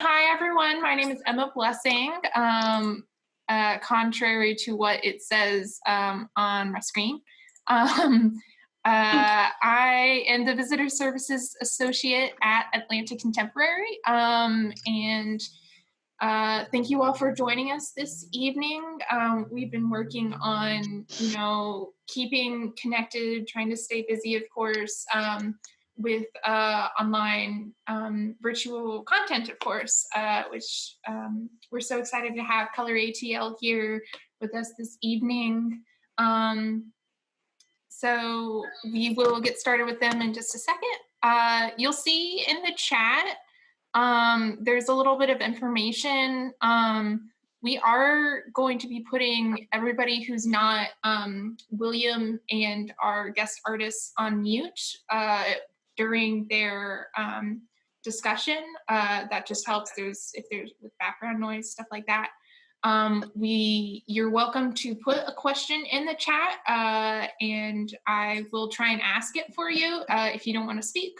Hi, everyone. My name is Emma Blessing. Contrary to what it says on my screen, I am the Visitor Services Associate at Atlanta Contemporary. And thank you all for joining us this evening. We've been working on, keeping connected, trying to stay busy, of course, with online virtual content, of course, which we're so excited to have ColorATL here with us this evening. So we will get started with them in just a second. You'll see in the chat, there's a little bit of information. We are going to be putting everybody who's not William and our guest artists on mute during their discussion. That just helps. If there's with background noise, stuff like that. You're welcome to put a question in the chat, and I will try and ask it for you if you don't want to speak.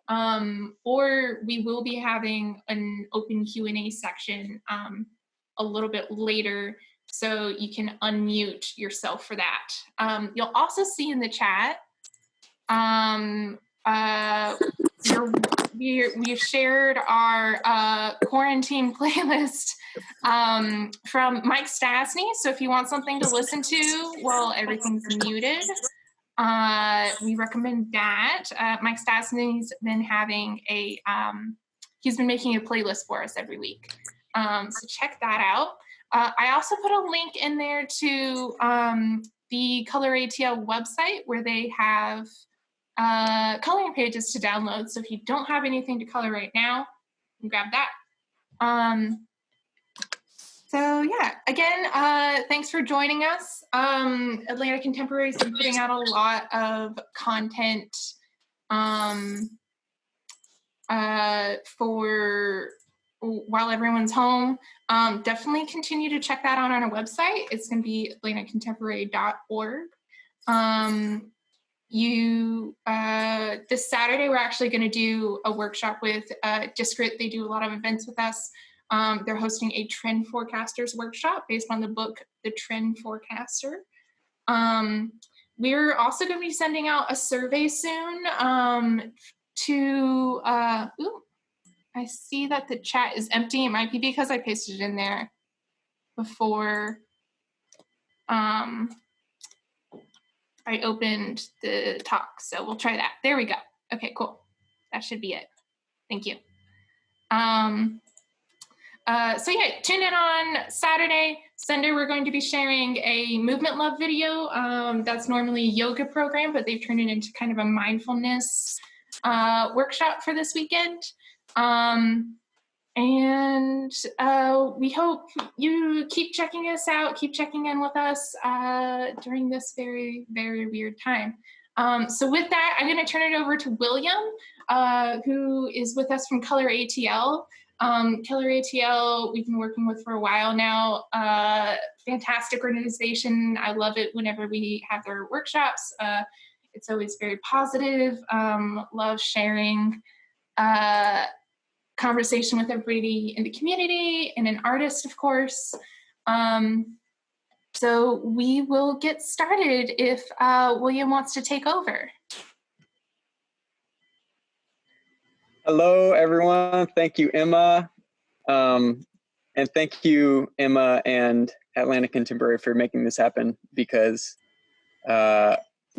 Or we will be having an open Q&A section a little bit later, so you can unmute yourself for that. You'll also see in the chat, we've shared our quarantine playlist from Mike Stasny. So if you want something to listen to while everything's muted, we recommend that. Mike Stasny's been having he's been making a playlist for us every week. So check that out. I also put a link in there to the ColorATL website where they have coloring pages to download. So if you don't have anything to color right now, you can grab that. So yeah, again, thanks for joining us. Atlanta Contemporary has been putting out a lot of content for while everyone's home. Definitely continue to check that out on our website. It's going to be atlantacontemporary.org. This Saturday, we're actually going to do a workshop with Discrit. They do a lot of events with us. They're hosting a Trend Forecasters workshop based on the book, The Trend Forecaster. We're also going to be sending out a survey soon I see that the chat is empty. It might be because I pasted it in there before I opened the talk. So we'll try that. There we go. Okay, cool. That should be it. Thank you. So yeah, tune in on Saturday. Sunday, we're going to be sharing a movement love video. That's normally a yoga program, but they've turned it into kind of a mindfulness workshop for this weekend. We hope you keep checking us out, keep checking in with us during this very, very weird time. So with that, I'm going to turn it over to William, who is with us from ColorATL. ColorATL, we've been working with for a while now. Fantastic organization. I love it whenever we have their workshops. It's always very positive. Love sharing conversation with everybody in the community and an artist, of course. So we will get started if William wants to take over. Hello, everyone. Thank you, Emma. And thank you, Emma and Atlanta Contemporary for making this happen, because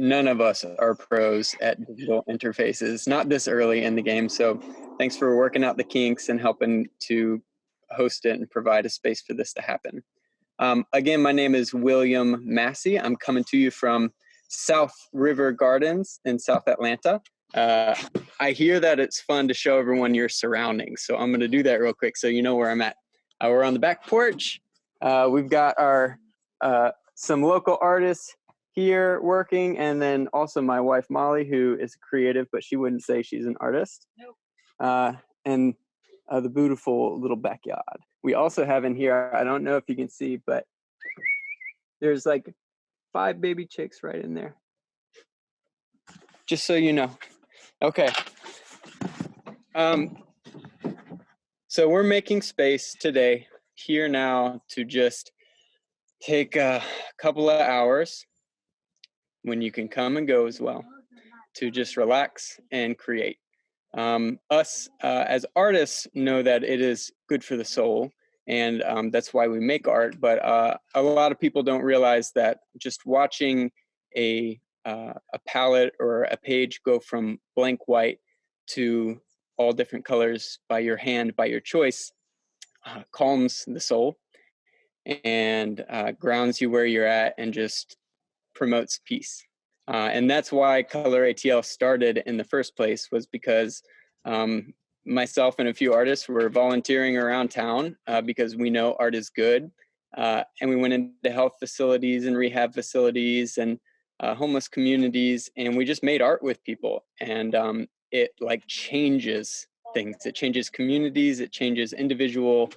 none of us are pros at digital interfaces, not this early in the game. So thanks for working out the kinks and helping to host it and provide a space for this to happen. Again, my name is William Massey. I'm coming to you from South River Gardens in South Atlanta. I hear that it's fun to show everyone your surroundings, so I'm going to do that real quick so you know where I'm at. We're on the back porch. We've got our some local artists here working, and then also my wife Molly, who is creative, but she wouldn't say she's an artist. Nope. And the beautiful little backyard. We also have in here, I don't know if you can see, but there's like 5 baby chicks right in there. Just so you know. Okay. So So we're making space today, here now, to just take a couple of hours when you can come and go as well, to just relax and create. Us as artists know that it is good for the soul, and that's why we make art. But a lot of people don't realize that just watching a palette or a page go from blank white to all different colors by your hand, by your choice, calms the soul and grounds you where you're at and just promotes peace. And that's why ColorATL started in the first place, was because myself and a few artists were volunteering around town because we know art is good. And we went into health facilities and rehab facilities and homeless communities, and we just made art with people. And it like changes things. It changes communities. It changes individual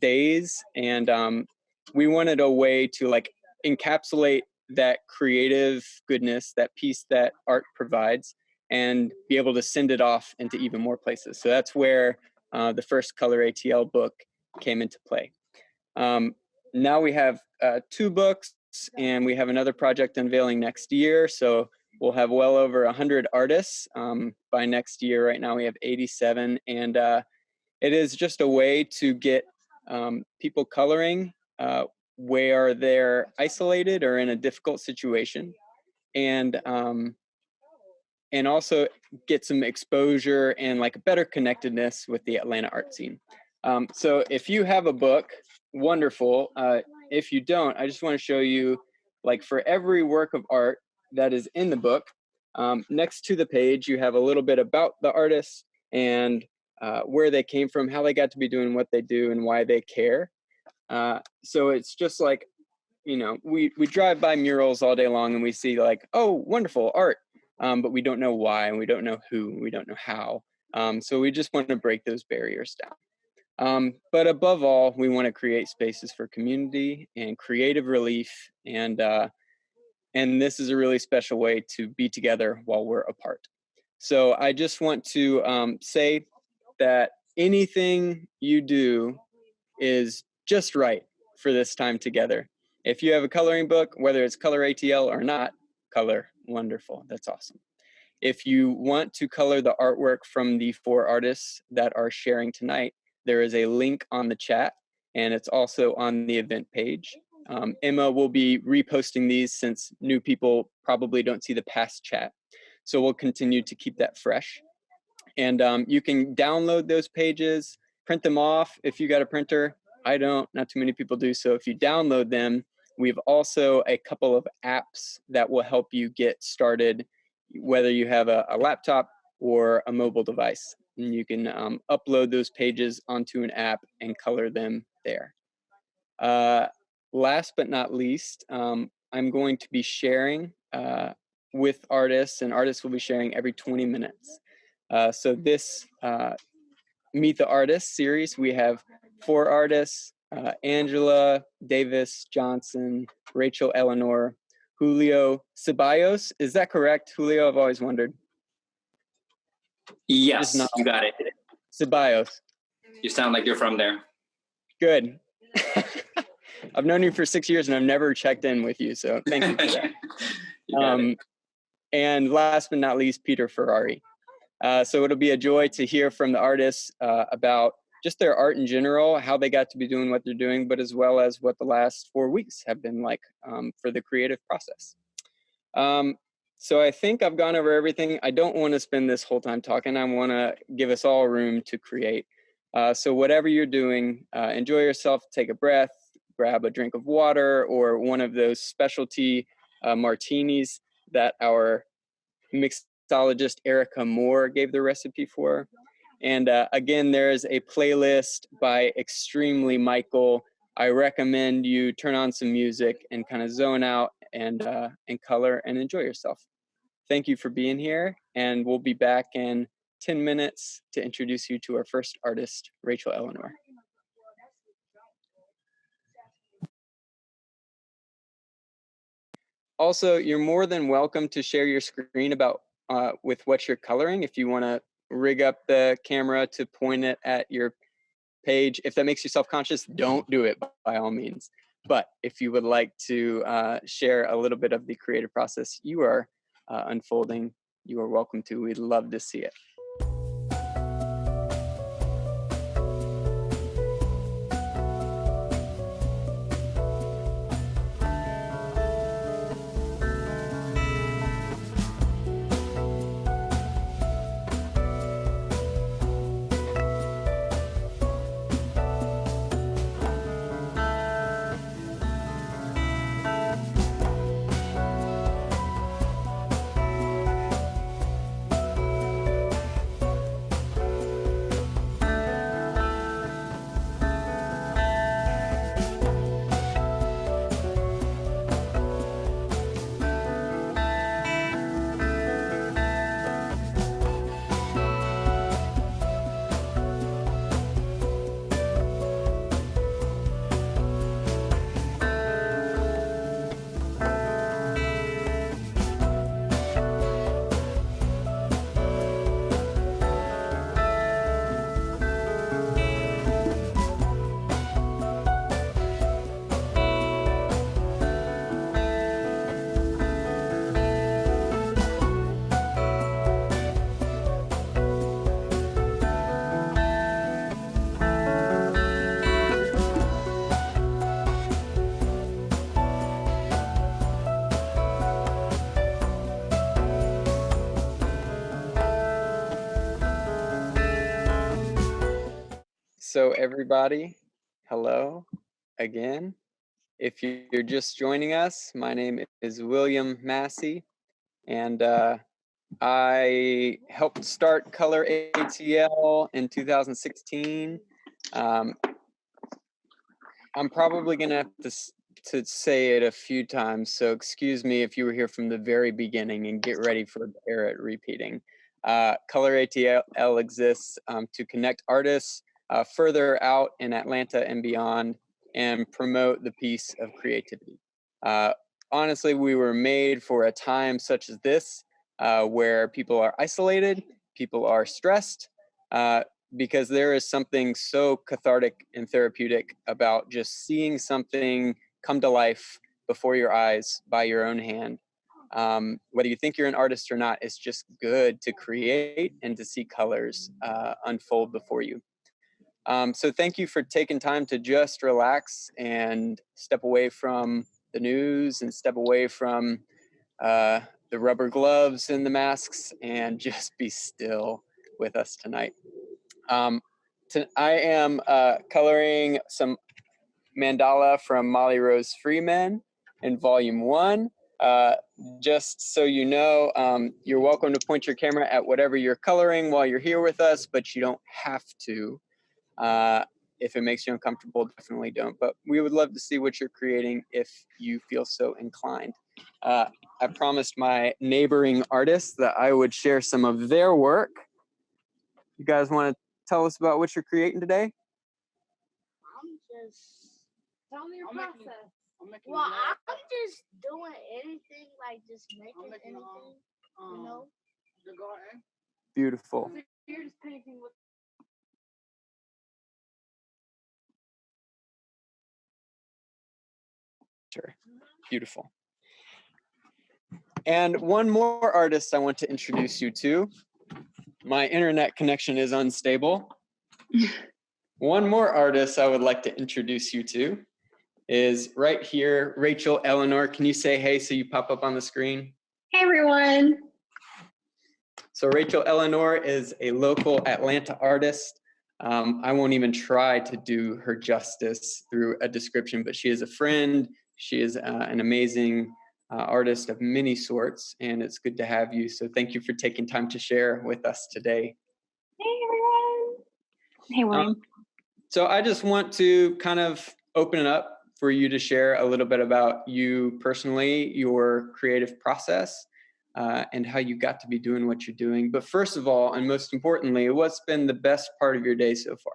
days. And we wanted a way to like encapsulate that creative goodness, that peace that art provides, and be able to send it off into even more places. So that's where the first ColorATL book came into play. Now we have 2 books, and we have another project unveiling next year. So we'll have well over 100 artists by next year. Right now we have 87, and it is just a way to get people coloring where they're isolated or in a difficult situation, and also get some exposure and like better connectedness with the Atlanta art scene. So if you have a book, wonderful. If you don't, I just want to show you, like, for every work of art that is in the book, next to the page, you have a little bit about the artist and where they came from, how they got to be doing what they do, and why they care. So it's just like, you know, we drive by murals all day long and we see like, oh, wonderful art, but we don't know why, and we don't know who, we don't know how. So we just want to break those barriers down. But above all, we want to create spaces for community and creative relief, and this is a really special way to be together while we're apart. So I just want to say that anything you do is just right for this time together. If you have a coloring book, whether it's ColorATL or not, color, wonderful, that's awesome. If you want to color the artwork from the 4 artists that are sharing tonight, there is a link on the chat, and it's also on the event page. Emma will be reposting these since new people probably don't see the past chat. So we'll continue to keep that fresh. And you can download those pages, print them off if you got a printer. I don't, not too many people do. So if you download them, we've also a couple of apps that will help you get started, whether you have a laptop or a mobile device. And you can upload those pages onto an app and color them there. Last but not least, I'm going to be sharing with artists, and artists will be sharing every 20 minutes. So this Meet the Artists series, we have 4 artists, Angela, Davis, Johnson, Rachel, Eleanor, Julio, Ceballos. Is that correct, Julio? I've always wondered. Yes, you got it. Ceballos. You sound like you're from there. Good. I've known you for 6 years and I've never checked in with you, so thank you for that. And last but not least, Peter Ferrari. So it'll be a joy to hear from the artists about just their art in general, how they got to be doing what they're doing, but as well as what the last 4 weeks have been like for the creative process. So I think I've gone over everything. I don't want to spend this whole time talking. I want to give us all room to create. So whatever you're doing, enjoy yourself, take a breath, grab a drink of water or one of those specialty martinis that our mixologist Erica Moore gave the recipe for. And again, there's a playlist by Extremely Michael. I recommend you turn on some music and kind of zone out and color and enjoy yourself. Thank you for being here, and we'll be back in 10 minutes to introduce you to our first artist, Rachel Eleanor. Also, you're more than welcome to share your screen about with what you're coloring. If you want to rig up the camera to point it at your page. If that makes you self-conscious, don't do it by all means. But if you would like to share a little bit of the creative process you are unfolding, you are welcome to. We'd love to see it. So everybody, hello again. If you're just joining us, my name is William Massey, and I helped start ColorATL in 2016. I'm probably gonna have to say it a few times, so excuse me if you were here from the very beginning, and get ready for the error at repeating. ColorATL exists to connect artists further out in Atlanta and beyond, and promote the peace of creativity. Honestly, we were made for a time such as this, where people are isolated, people are stressed, because there is something so cathartic and therapeutic about just seeing something come to life before your eyes by your own hand. Whether you think you're an artist or not, it's just good to create and to see colors unfold before you. So thank you for taking time to just relax and step away from the news and step away from the rubber gloves and the masks and just be still with us tonight. I am coloring some mandala from Molly Rose Freeman in Volume 1. Just so you know, you're welcome to point your camera at whatever you're coloring while you're here with us, but you don't have to. If it makes you uncomfortable, definitely don't. But we would love to see what you're creating if you feel so inclined. I promised my neighboring artists that I would share some of their work. You guys want to tell us about what you're creating today? I'm just tell me your process. Well, I'm just doing anything, like just making anything, you know. Beautiful. So you're just painting with. Sure. Beautiful. And one more artist I want to introduce you to. My internet connection is unstable. One more artist I would like to introduce you to is right here, Rachel Eleanor. Can you say hey so you pop up on the screen? Hey everyone. So Rachel Eleanor is a local Atlanta artist. I won't even try to do her justice through a description, but she is a friend. She is an amazing artist of many sorts, and it's good to have you. So thank you for taking time to share with us today. Hey everyone. Hey William. So I just want to kind of open it up for you to share a little bit about you personally, your creative process, and how you got to be doing what you're doing. But first of all, and most importantly, what's been the best part of your day so far?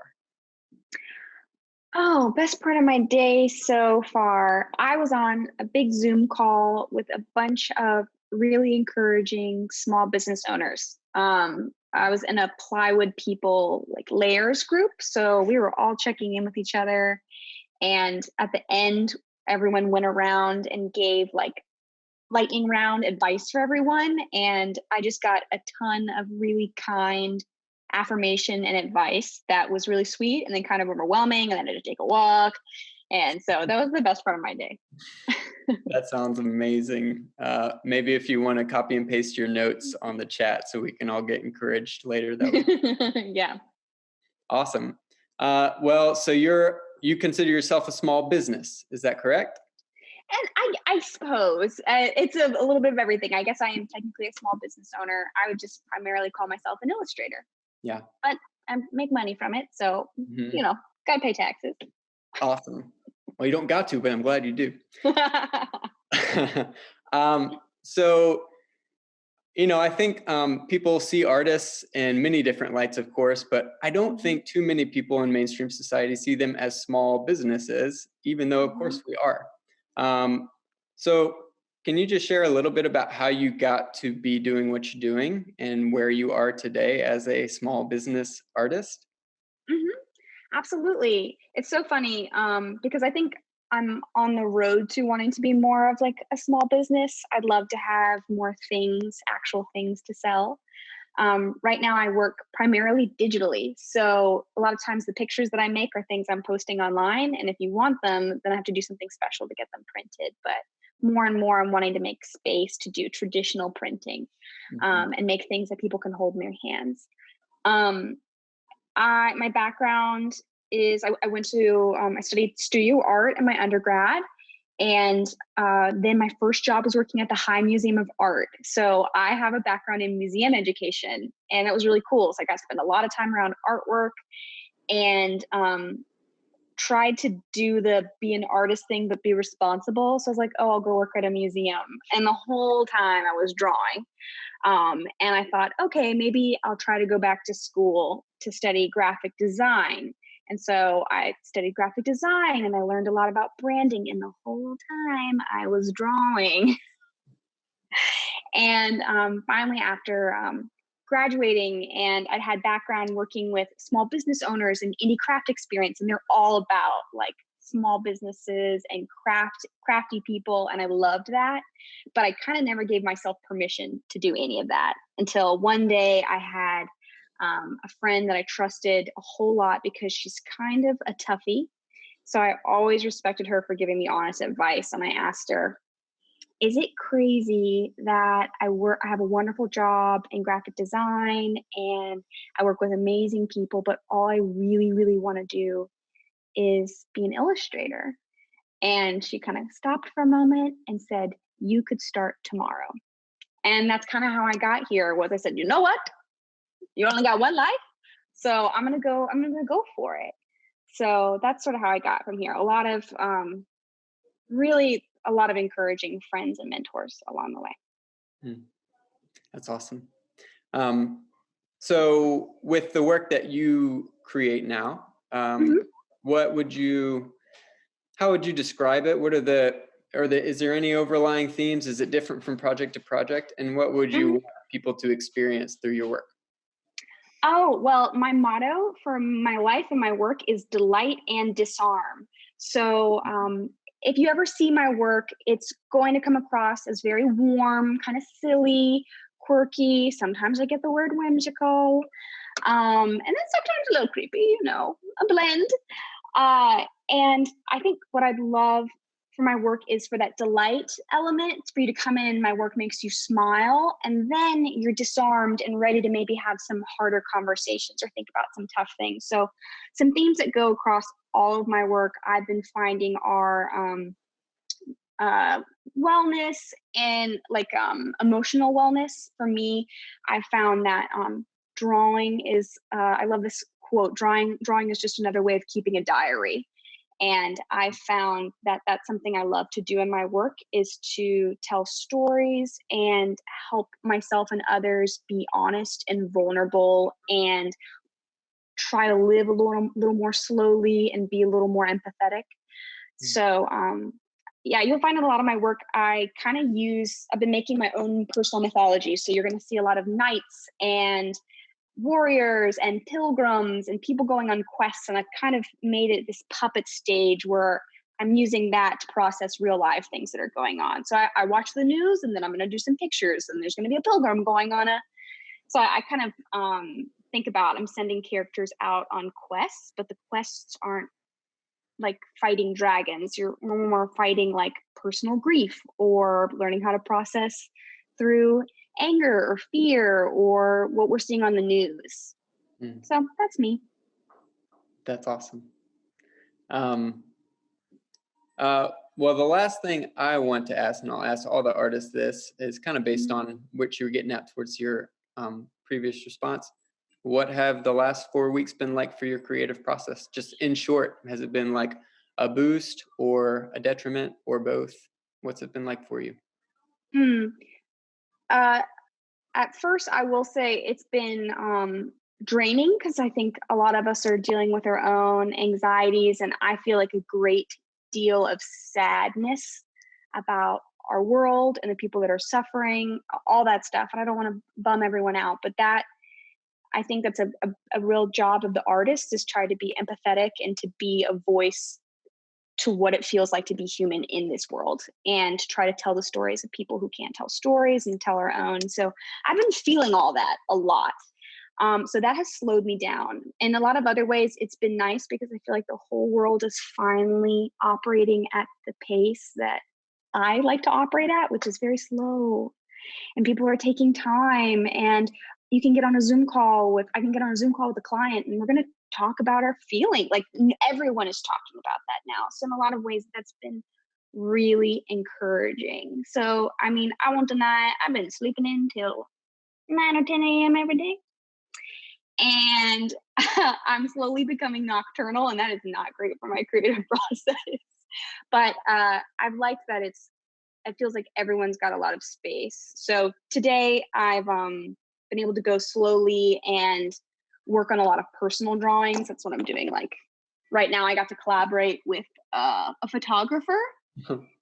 Oh, best part of my day so far. I was on a big Zoom call with a bunch of really encouraging small business owners. I was in a plywood people like layers group. So we were all checking in with each other. And at the end, everyone went around and gave like lightning round advice for everyone. And I just got a ton of really kind affirmation and advice that was really sweet and then kind of overwhelming. And then I had to take a walk. And so that was the best part of my day. That sounds amazing. Maybe if you want to copy and paste your notes on the chat so we can all get encouraged later. That would Yeah. Awesome. Well, so you consider yourself a small business, is that correct? And I suppose it's a little bit of everything. I guess I am technically a small business owner. I would just primarily call myself an illustrator. Yeah. But I make money from it. So, gotta pay taxes. Awesome. Well, you don't got to, but I'm glad you do. So, I think people see artists in many different lights, of course, but I don't think too many people in mainstream society see them as small businesses, even though, of course, we are. So can you just share a little bit about how you got to be doing what you're doing and where you are today as a small business artist? Absolutely. It's so funny because I think I'm on the road to wanting to be more of like a small business. I'd love to have more things, actual things to sell. Right now I work primarily digitally. So a lot of times the pictures that I make are things I'm posting online. And if you want them, then I have to do something special to get them printed. But more and more I'm wanting to make space to do traditional printing and make things that people can hold in their hands. My background is I went to, I studied studio art in my undergrad. And then my first job was working at the High Museum of Art. So I have a background in museum education, and that was really cool. So I got to spend a lot of time around artwork and tried to do the be an artist thing, but be responsible. So I was like, oh, I'll go work at a museum. And the whole time I was drawing. And I thought, okay, maybe I'll try to go back to school to study graphic design. And so I studied graphic design and I learned a lot about branding. And the whole time I was drawing. And finally, after graduating, and I had background working with small business owners and indie craft experience, and they're all about like small businesses and crafty people, and I loved that. But I kind of never gave myself permission to do any of that until one day I had a friend that I trusted a whole lot because she's kind of a toughie. So I always respected her for giving me honest advice. And I asked her, is it crazy that I have a wonderful job in graphic design and I work with amazing people, but all I really, really want to do is be an illustrator? And she kind of stopped for a moment and said, you could start tomorrow. And that's kind of how I got here. Was I said, you know what? You only got one life. So I'm going to go for it. So that's sort of how I got from here. A lot of encouraging friends and mentors along the way. That's awesome. So with the work that you create now, how would you describe it? What are is there any overlying themes? Is it different from project to project? And what would you want people to experience through your work? Oh, well, my motto for my life and my work is delight and disarm. So if you ever see my work, it's going to come across as very warm, kind of silly, quirky. Sometimes I get the word whimsical. And then sometimes a little creepy, a blend. And I think what I'd love for my work is for that delight element, for you to come in, my work makes you smile, and then you're disarmed and ready to maybe have some harder conversations or think about some tough things. So some themes that go across all of my work I've been finding are wellness and like emotional wellness. For me, I found that drawing is, I love this quote, drawing is just another way of keeping a diary. And I found that that's something I love to do in my work, is to tell stories and help myself and others be honest and vulnerable and try to live a little more slowly and be a little more empathetic. So, you'll find in a lot of my work, I've been making my own personal mythology. So you're going to see a lot of knights and warriors and pilgrims and people going on quests. And I've kind of made it this puppet stage where I'm using that to process real life things that are going on. So I watch the news, and then I'm going to do some pictures, and there's going to be a pilgrim going on so I kind of think about, I'm sending characters out on quests, but the quests aren't like fighting dragons. You're more fighting like personal grief or learning how to process through anger or fear or what we're seeing on the news. So that's me. That's awesome. Well, the last thing I want to ask, and I'll ask all the artists this, is kind of based on what you were getting at towards your previous response. What have the last 4 weeks been like for your creative process? Just in short, has it been like a boost or a detriment or both? What's it been like for you? At first, I will say it's been draining, because I think a lot of us are dealing with our own anxieties, and I feel like a great deal of sadness about our world and the people that are suffering, all that stuff. And I don't want to bum everyone out, but that, I think that's a real job of the artist, is try to be empathetic and to be a voice to what it feels like to be human in this world, and to try to tell the stories of people who can't tell stories and tell our own. So I've been feeling all that a lot. So that has slowed me down. In a lot of other ways, it's been nice, because I feel like the whole world is finally operating at the pace that I like to operate at, which is very slow. And people are taking time, and I can get on a Zoom call with a client, and we're going to talk about our feeling. Like, everyone is talking about that now. So in a lot of ways, that's been really encouraging. So, I mean, I won't deny I've been sleeping in till 9 or 10 a.m. every day. And I'm slowly becoming nocturnal, and that is not great for my creative process. But I've liked that it feels like everyone's got a lot of space. So today I've been able to go slowly and work on a lot of personal drawings. That's what I'm doing. Like right now, I got to collaborate with a photographer.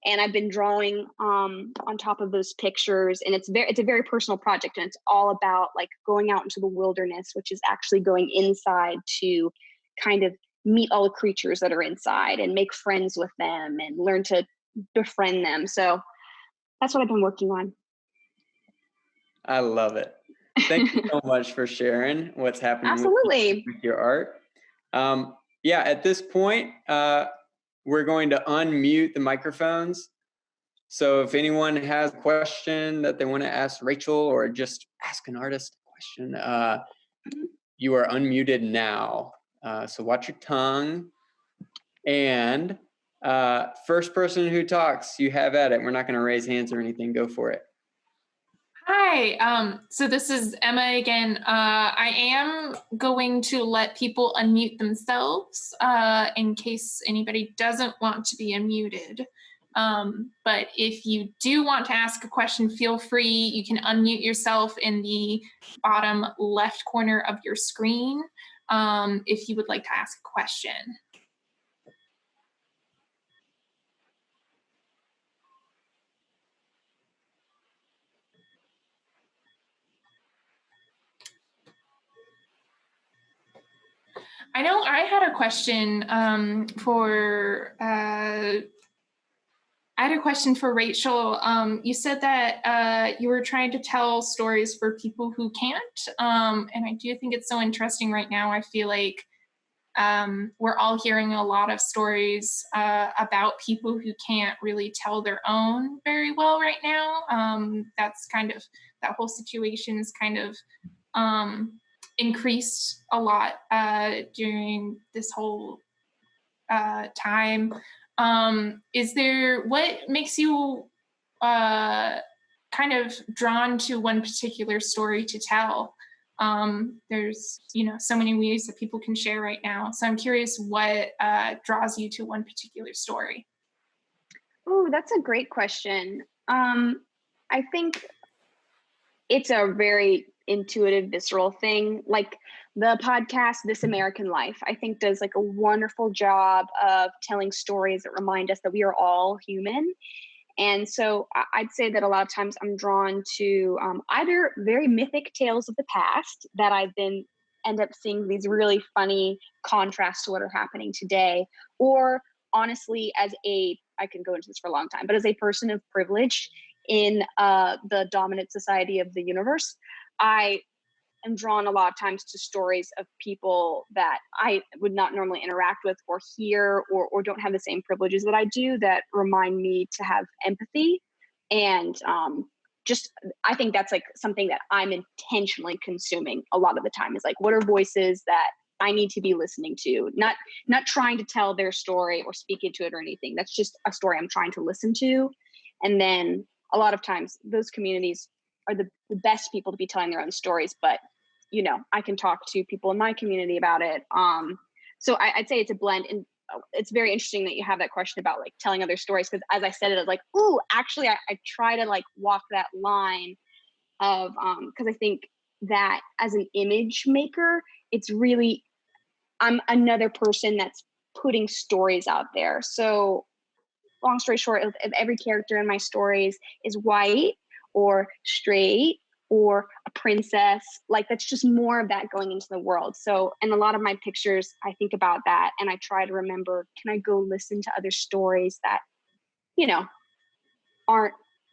And I've been drawing on top of those pictures, and it's a very personal project, and it's all about like going out into the wilderness, which is actually going inside to kind of meet all the creatures that are inside and make friends with them and learn to befriend them. So that's what I've been working on. I love it. Thank you so much for sharing what's happening Absolutely. with your art. Yeah, at this point, we're going to unmute the microphones. So if anyone has a question that they want to ask Rachel, or just ask an artist a question, you are unmuted now. So watch your tongue. And first person who talks, you have at it. We're not going to raise hands or anything. Go for it. Hi, so this is Emma again. I am going to let people unmute themselves in case anybody doesn't want to be unmuted. But if you do want to ask a question, feel free. You can unmute yourself in the bottom left corner of your screen if you would like to ask a question. I know I had a question for Rachel. You said that you were trying to tell stories for people who can't, and I do think it's so interesting right now. I feel like we're all hearing a lot of stories about people who can't really tell their own very well right now. That's kind of, that whole situation is kind of increased a lot during this whole time. What makes you kind of drawn to one particular story to tell? There's, so many ways that people can share right now. So I'm curious what draws you to one particular story. Oh, that's a great question. I think it's a very intuitive, visceral thing. Like the podcast, This American Life, I think does like a wonderful job of telling stories that remind us that we are all human. And so I'd say that a lot of times I'm drawn to either very mythic tales of the past that I've been end up seeing these really funny contrasts to what are happening today, or honestly, I can go into this for a long time, but as a person of privilege in the dominant society of the universe, I am drawn a lot of times to stories of people that I would not normally interact with or hear, or don't have the same privileges that I do, that remind me to have empathy. And I think that's like something that I'm intentionally consuming a lot of the time, is like, what are voices that I need to be listening to, not trying to tell their story or speak into it or anything. That's just a story I'm trying to listen to. And then a lot of times those communities are the best people to be telling their own stories, but I can talk to people in my community about it. So I'd say it's a blend. And it's very interesting that you have that question about like telling other stories, because as I said it, I was like, ooh, actually I try to like walk that line of, because I think that as an image maker, it's really, I'm another person that's putting stories out there. So long story short, if every character in my stories is white or straight or a princess, like that's just more of that going into the world. So in a lot of my pictures, I think about that, and I try to remember, can I go listen to other stories that,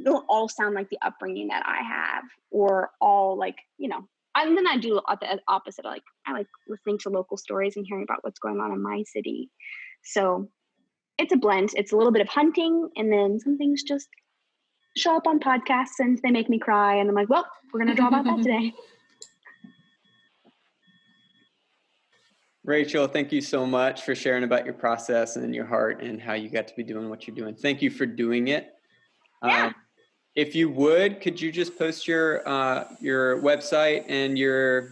don't all sound like the upbringing that I have, or all like, and then I do the opposite. I like listening to local stories and hearing about what's going on in my city. So it's a blend. It's a little bit of hunting, and then some things just show up on podcasts and they make me cry. And I'm like, well, we're going to draw about that today. Rachel, thank you so much for sharing about your process and your heart and how you got to be doing what you're doing. Thank you for doing it. Yeah. If you would, could you just post your website and your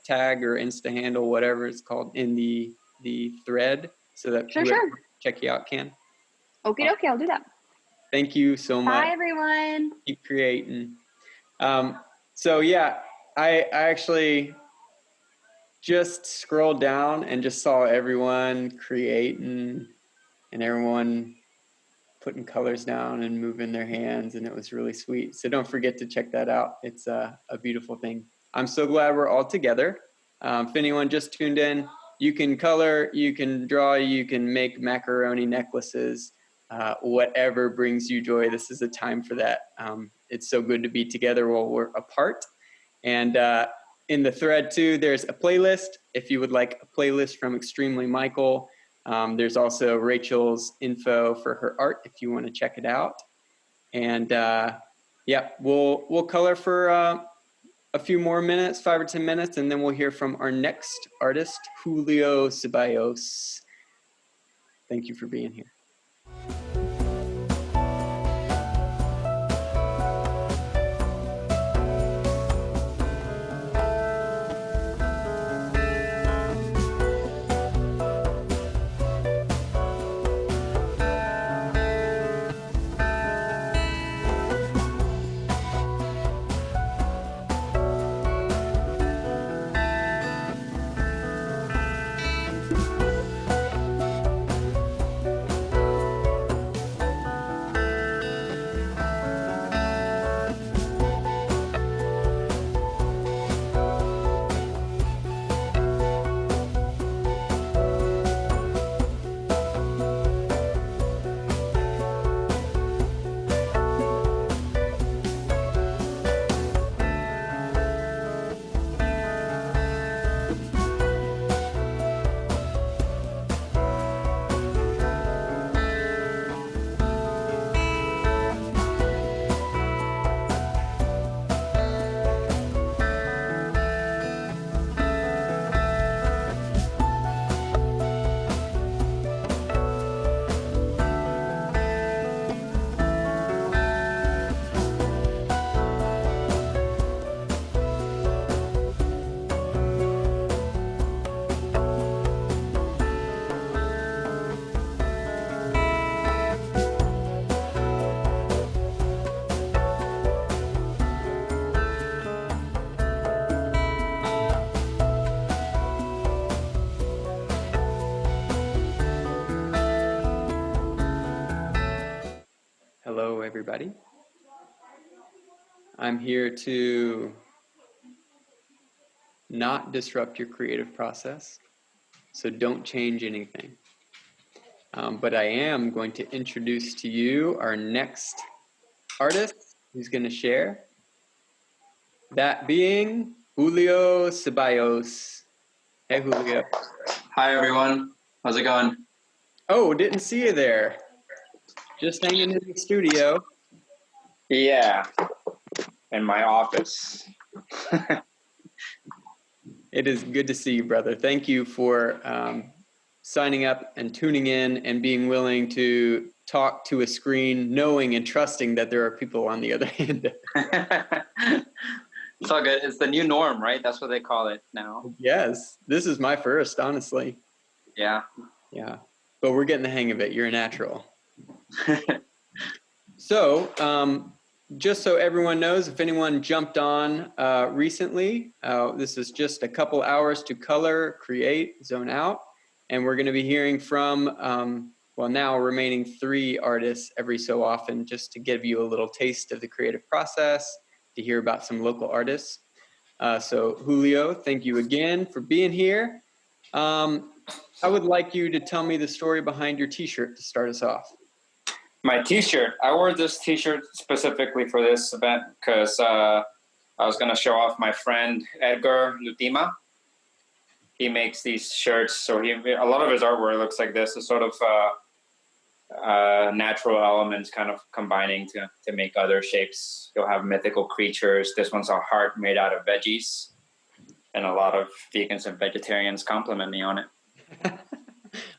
tag or Insta handle, whatever it's called, in the thread, so that whoever check you out can? Okay, I'll do that. Thank you so much. Bye, everyone. Keep creating. So yeah, I actually just scrolled down and just saw everyone creating and everyone putting colors down and moving their hands, and it was really sweet. So don't forget to check that out. It's a beautiful thing. I'm so glad we're all together. If anyone just tuned in, you can color, you can draw, you can make macaroni necklaces, whatever brings you joy. This is a time for that. It's so good to be together while we're apart. And in the thread too, there's a playlist. If you would like a playlist from Extremely Michael, there's also Rachel's info for her art if you want to check it out. And yeah, we'll color for a few more minutes, 5 or 10 minutes, and then we'll hear from our next artist, Julio Ceballos. Thank you for being here. Hello, everybody. I'm here to not disrupt your creative process, so don't change anything. But I am going to introduce to you our next artist who's going to share, that being Julio Ceballos. Hey, Julio. Hi, everyone. How's it going? Oh, didn't see you there. Just hanging in the studio. Yeah, in my office. It is good to see you, brother. Thank you for signing up and tuning in and being willing to talk to a screen, knowing and trusting that there are people on the other end. It's all good. It's the new norm, right? That's what they call it now. Yes, this is my first, honestly. Yeah. Yeah, but we're getting the hang of it. You're a natural. So, just so everyone knows, if anyone jumped on recently, this is just a couple hours to color, create, zone out. And we're going to be hearing from, well, now remaining 3 artists every so often, just to give you a little taste of the creative process, to hear about some local artists. So Julio, thank you again for being here. I would like you to tell me the story behind your t-shirt to start us off. My t-shirt. I wore this t-shirt specifically for this event because I was going to show off my friend Edgar Lutima. He makes these shirts, so a lot of his artwork looks like this. It's sort of natural elements kind of combining to make other shapes. You'll have mythical creatures. This one's a heart made out of veggies, and a lot of vegans and vegetarians compliment me on it.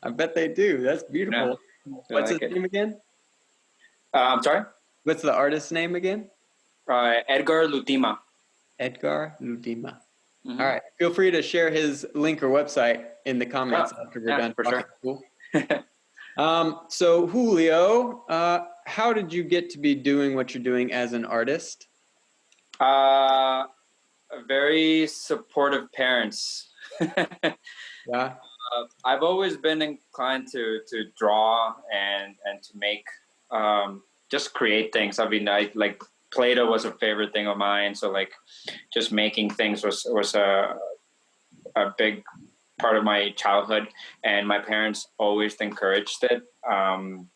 I bet they do. That's beautiful. Yeah. What's his name again? I'm sorry? What's the artist's name again? Edgar Lutima. Edgar Lutima. Mm-hmm. All right. Feel free to share his link or website in the comments after we're done. For sure. Cool. So Julio, how did you get to be doing what you're doing as an artist? Very supportive parents. Yeah. I've always been inclined to draw and to make, just create things. I mean, like Play-Doh was a favorite thing of mine. So like just making things was a big part of my childhood, and my parents always encouraged it.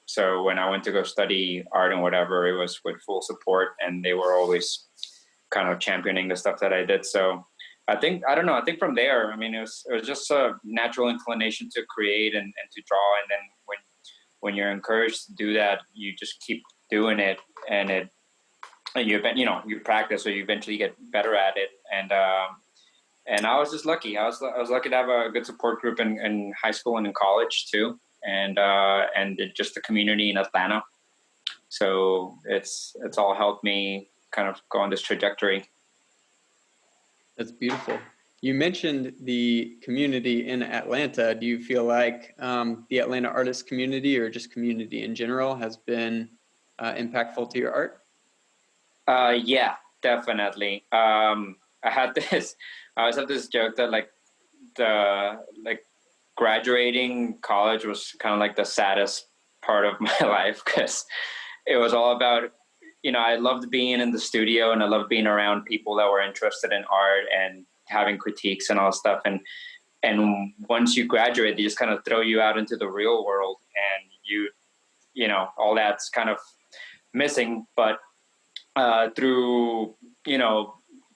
So when I went to go study art and whatever, it was with full support, and they were always kind of championing the stuff that I did. So I think from there, I mean, it was just a natural inclination to create and to draw. And then when you're encouraged to do that, you just keep doing it, and you practice, so you eventually get better at it. And I was just lucky. I was lucky to have a good support group in high school and in college too, and just the community in Atlanta. So it's all helped me kind of go on this trajectory. That's beautiful. You mentioned the community in Atlanta. Do you feel like the Atlanta artist community, or just community in general, has been impactful to your art? Yeah, definitely. I always have this joke that graduating college was kind of like the saddest part of my life, because it was all about, I loved being in the studio, and I loved being around people that were interested in art and having critiques and all stuff. And once you graduate, they just kind of throw you out into the real world, and all that's kind of missing. But through,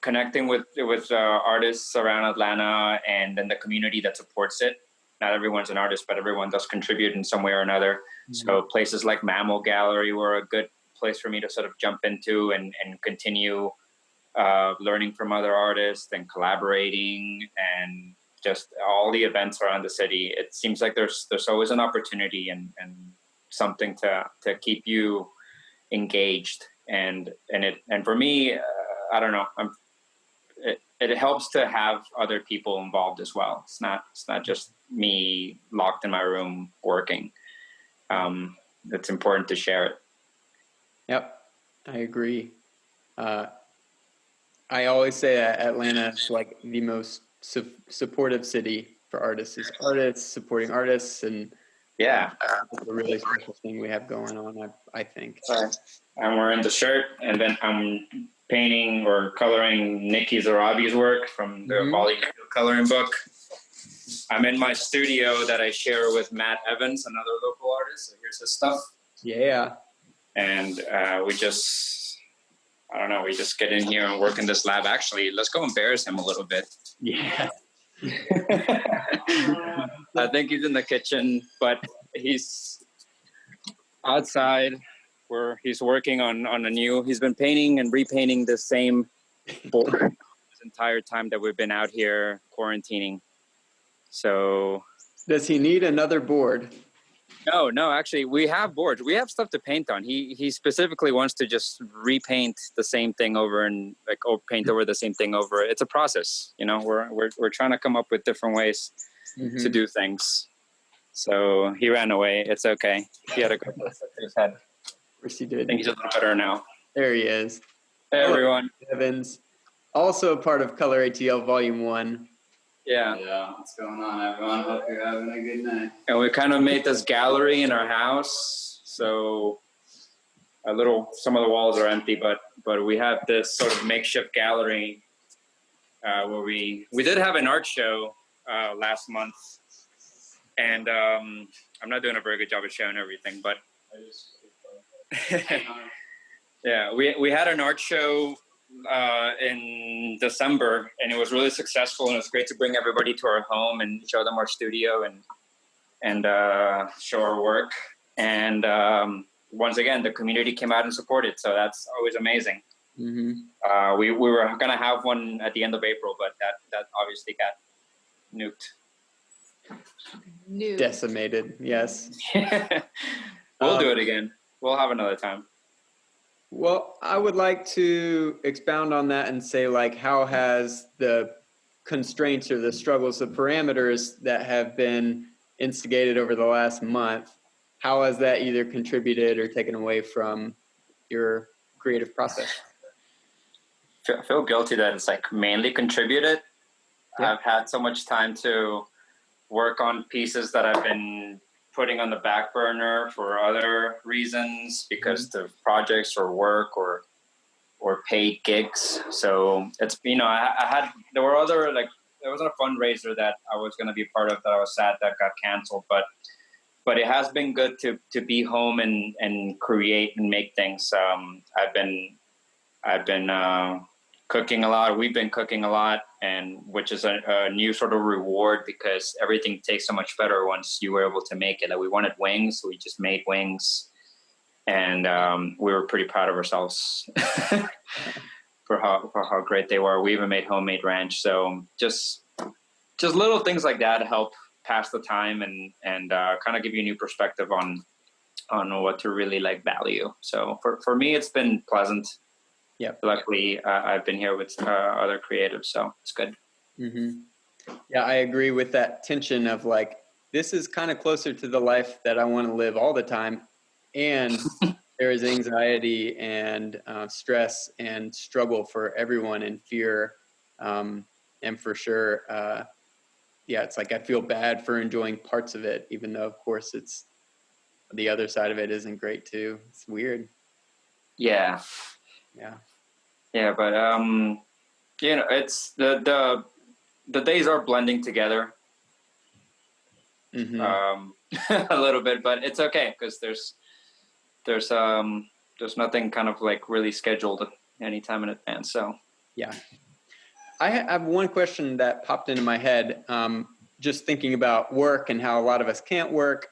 connecting with artists around Atlanta, and then the community that supports it. Not everyone's an artist, but everyone does contribute in some way or another. Mm-hmm. So places like Mammal Gallery were a good place for me to sort of jump into and continue learning from other artists and collaborating, and just all the events around the city. It seems like there's always an opportunity and something to keep you engaged. And for me, I don't know. It helps to have other people involved as well. It's not just me locked in my room working. It's important to share it. Yep, I agree. I always say that Atlanta is like the most supportive city for artists. Is artists supporting artists, and Yeah. It's a really special thing we have going on, I think. I'm wearing the shirt, and then I'm painting or coloring Nikki Zarabi's work from the Volume coloring book. I'm in my studio that I share with Matt Evans, another local artist. So here's his stuff. Yeah. And we just get in here and work in this lab. Actually, let's go embarrass him a little bit. Yeah. I think he's in the kitchen, but he's outside where he's working on he's been painting and repainting the same board this entire time that we've been out here quarantining. So does he need another board? No, actually we have boards. We have stuff to paint on. He specifically wants to just repaint the same thing over and paint over the same thing over. It's a process, we're trying to come up with different ways to do things. So he ran away. It's okay. He had a good look to his head. Of course he did. I think he's a little better now. There he is. Hey, everyone. Evans, also part of ColorATL Volume 1. Yeah. What's going on, everyone? Hope you're having a good night. And we kind of made this gallery in our house. So some of the walls are empty, but we have this sort of makeshift gallery where we did have an art show last month. And I'm not doing a very good job of showing everything, but yeah, we had an art show in December, and it was really successful, and it was great to bring everybody to our home and show them our studio and show our work. And once again, the community came out and supported, so that's always amazing. We were gonna have one at the end of April, but that obviously got nuked. Decimated, yes. We'll do it again. We'll have another time. Well, I would like to expound on that and say, how has the constraints or the struggles, the parameters that have been instigated over the last month, how has that either contributed or taken away from your creative process? I feel guilty that it's mainly contributed. Yeah. I've had so much time to work on pieces that I've been putting on the back burner for other reasons because of projects or work or paid gigs. So it's, there were other, there was a fundraiser that I was going to be part of that I was sad that got canceled, but it has been good to be home and create and make things. I've been cooking a lot. We've been cooking a lot, and which is a new sort of reward because everything tastes so much better once you were able to make it. We wanted wings, so we just made wings, and we were pretty proud of ourselves for how great they were. We even made homemade ranch. So just little things like that help pass the time and kind of give you a new perspective on what to really value. So for me, it's been pleasant. Yeah. Luckily, I've been here with other creatives, so it's good. Yeah, I agree with that tension of this is kind of closer to the life that I want to live all the time. And there is anxiety and stress and struggle for everyone and fear. And for sure, it's I feel bad for enjoying parts of it, even though, of course, it's the other side of it isn't great too. It's weird. Yeah. Yeah, but it's the days are blending together a little bit, but it's okay because there's nothing kind of really scheduled anytime in advance. So yeah, I have one question that popped into my head. Just thinking about work and how a lot of us can't work.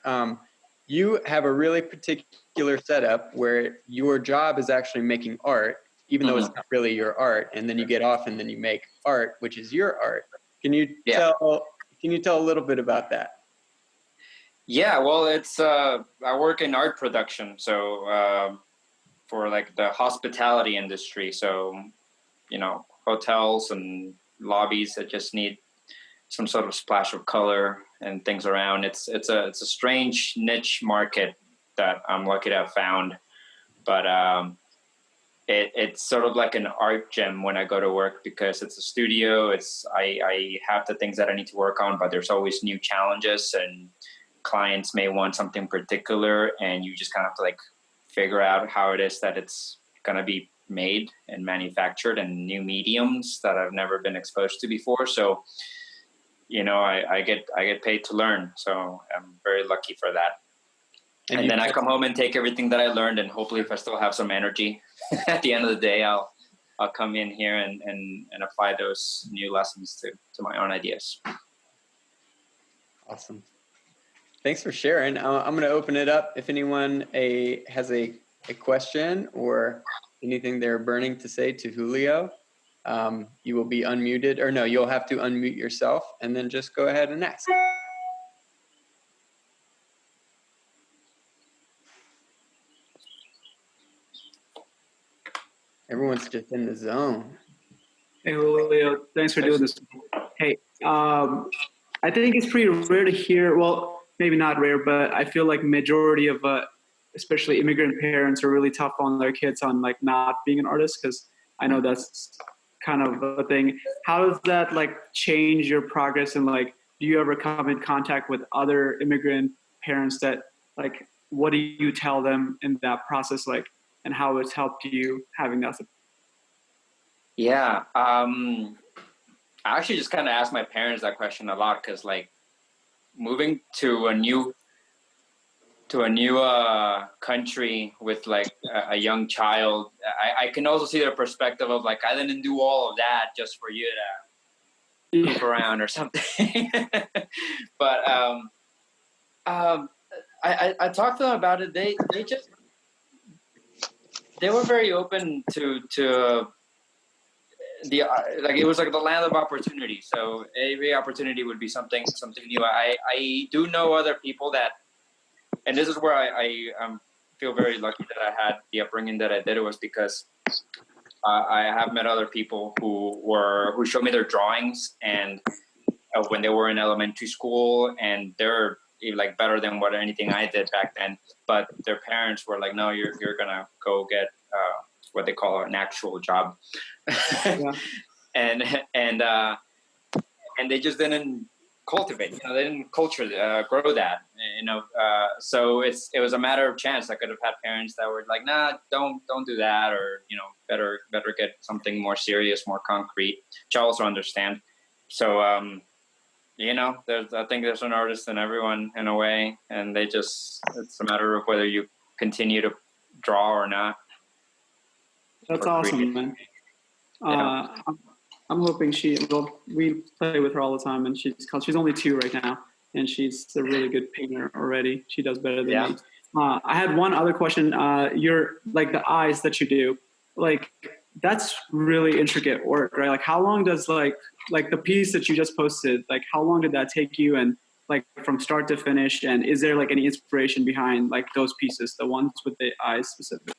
You have a really particular setup where your job is actually making art, even though it's not really your art, and then you get off and then you make art, which is your art. Can you tell a little bit about that? Yeah, well, it's I work in art production, so for the hospitality industry. So, hotels and lobbies that just need some sort of splash of color and things around. It's a strange niche market that I'm lucky to have found, but it's sort of like an art gem when I go to work because it's a studio. I have the things that I need to work on, but there's always new challenges and clients may want something particular, and you just kind of have to like figure out how it is that it's going to be made and manufactured in new mediums that I've never been exposed to before. So, you know, I get paid to learn. So I'm very lucky for that. And then I come home and take everything that I learned, and hopefully if I still have some energy at the end of the day, I'll come in here and apply those new lessons to my own ideas. Awesome. Thanks for sharing. I'm going to open it up. If anyone has a question or anything they're burning to say to Julio, you will be unmuted, or no, you'll have to unmute yourself and then just go ahead and ask. Everyone's just in the zone. Hey, Julio, thanks for doing this. Hey, I think it's pretty rare to hear, well, maybe not rare, but I feel like majority of, especially immigrant parents are really tough on their kids on like not being an artist, because I know that's kind of a thing. How does that like change your progress, and like, do you ever come in contact with other immigrant parents that like, what do you tell them in that process, like, and how it's helped you having that? Yeah. I actually just kind of asked my parents that question a lot, because like moving to a new country with like a young child, I can also see their perspective of like, I didn't do all of that just for you to poop around or something. But I talked to them about it. They were very open to like, it was like the land of opportunity. So every opportunity would be something new. I do know other people that, and this is where I feel very lucky that I had the upbringing that I did. It was because I have met other people who showed me their drawings, and when they were in elementary school, and they're like better than anything I did back then. But their parents were like, no, you're gonna go get what they call an actual job. Yeah. and they just didn't cultivate, they didn't grow that, so it was a matter of chance. I could have had parents that were like, nah, don't do that, or better get something more serious, more concrete, which I also understand. So I think there's an artist in everyone in a way, and it's a matter of whether you continue to draw or not. That's awesome, man. Yeah. I'm hoping we play with her all the time, and she's only 2 right now, and she's a really good painter already. She does better than me. I had one other question. Your like the eyes that you do, like that's really intricate work, right? Like how long does like the piece that you just posted, like how long did that take you, and like from start to finish? And is there like any inspiration behind like those pieces, the ones with the eyes specifically?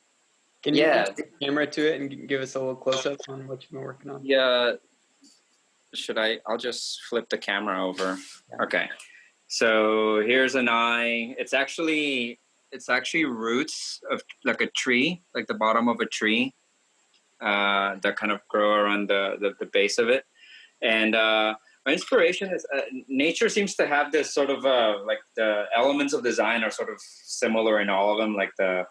Can you get the camera to it and give us a little close-up on what you've been working on? Yeah. I'll just flip the camera over. Okay. So here's an eye. It's actually roots of like a tree, like the bottom of a tree, that kind of grow around the base of it. And my inspiration is nature seems to have this sort of like the elements of design are sort of similar in all of them, like the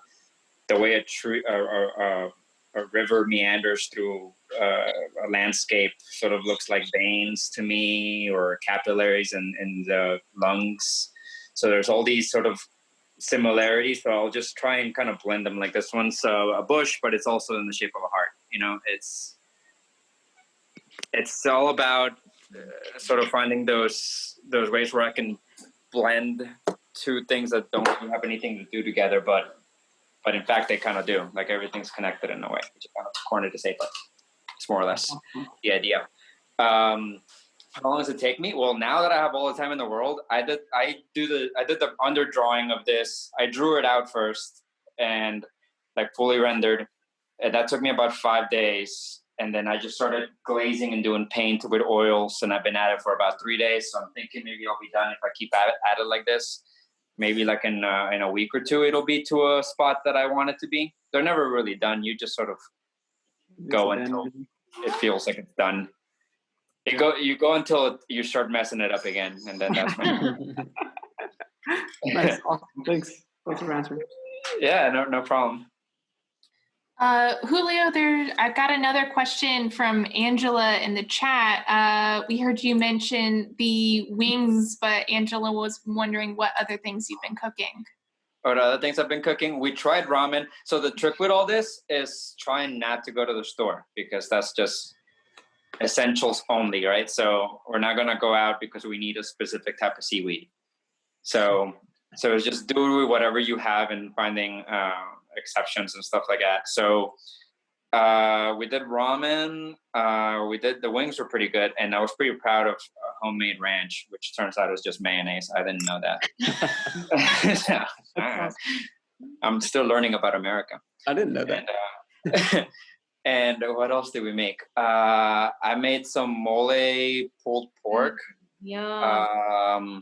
way a tree or a river meanders through a landscape sort of looks like veins to me, or capillaries in the lungs. So there's all these sort of similarities. So I'll just try and kind of blend them. Like this one's a bush, but it's also in the shape of a heart. It's all about sort of finding those ways where I can blend 2 things that don't really have anything to do together, but in fact they kind of do. Like everything's connected in a way, which is kind of corny to say, but it's more or less the idea. How long does it take me? Well, now that I have all the time in the world, I did the underdrawing of this. I drew it out first and like fully rendered, and that took me about 5 days. And then I just started glazing and doing paint with oils, and I've been at it for about 3 days. So I'm thinking maybe I'll be done if I keep at it like this. Maybe like in a week or 2, it'll be to a spot that I want it to be. They're never really done. You just sort of go until it feels like it's done. You go until you start messing it up again, and then that's when. Nice. Awesome. Thanks for answering. Yeah, no problem. Julio, I've got another question from Angela in the chat. We heard you mention the wings, but Angela was wondering what other things you've been cooking. Or the other things I've been cooking, we tried ramen. So the trick with all this is trying not to go to the store, because that's just essentials only, right? So we're not gonna go out because we need a specific type of seaweed. So it's just do whatever you have and finding exceptions and stuff like that. So we did ramen. The wings were pretty good, and I was pretty proud of homemade ranch, which turns out is just mayonnaise. I didn't know that. I'm still learning about America. I didn't know that. And what else did we make? I made some mole pulled pork. Yeah.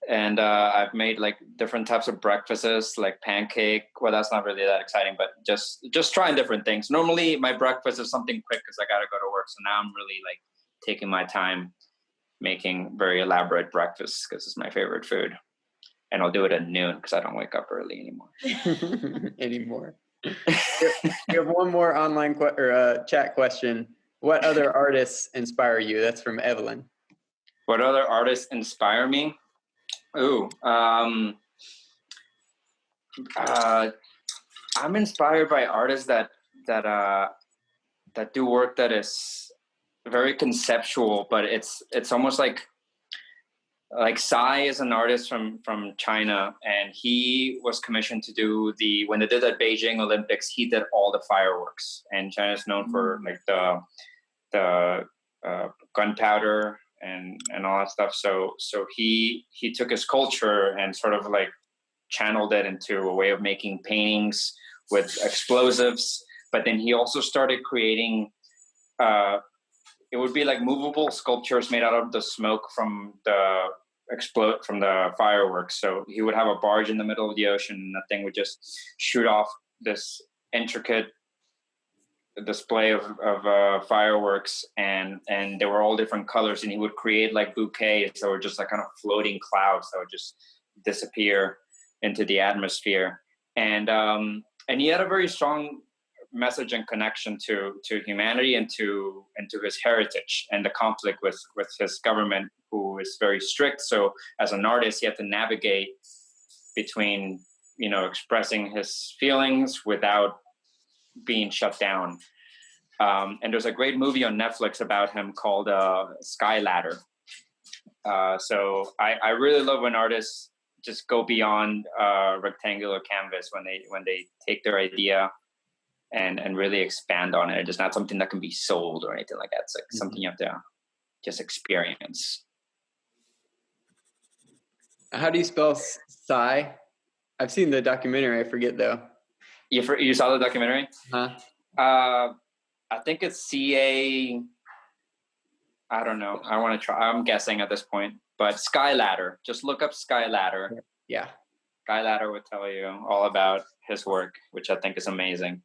And I've made like different types of breakfasts, like pancake. Well, that's not really that exciting, but just trying different things. Normally my breakfast is something quick because I got to go to work. So now I'm really like taking my time making very elaborate breakfasts because it's my favorite food. And I'll do it at noon because I don't wake up early anymore. We have one more online chat question. What other artists inspire you? That's from Evelyn. What other artists inspire me? Ooh, I'm inspired by artists that do work that is very conceptual, but it's almost like Psy is an artist from China, and he was commissioned to do when they did the Beijing Olympics, he did all the fireworks, and China is known for like the gunpowder and all that stuff. So he took his culture and sort of like channeled it into a way of making paintings with explosives. But then he also started creating, it would be like movable sculptures made out of the smoke from the fireworks. So he would have a barge in the middle of the ocean, and that thing would just shoot off this intricate display of fireworks, and they were all different colors, and he would create like bouquets that were just like kind of floating clouds that would just disappear into the atmosphere. And he had a very strong message and connection to humanity and to his heritage and the conflict with his government, who is very strict. So as an artist, he had to navigate between expressing his feelings without being shut down. And there's a great movie on Netflix about him called Sky Ladder. So I really love when artists just go beyond rectangular canvas, when they take their idea and really expand on it. It's not something that can be sold or anything like that. It's like something you have to just experience. How do you spell Psy? I've seen the documentary. I forget though. You saw the documentary? Huh? I think it's CA. I don't know. I want to try. I'm guessing at this point, but Sky Ladder. Just look up Sky Ladder. Yeah. Sky Ladder would tell you all about his work, which I think is amazing.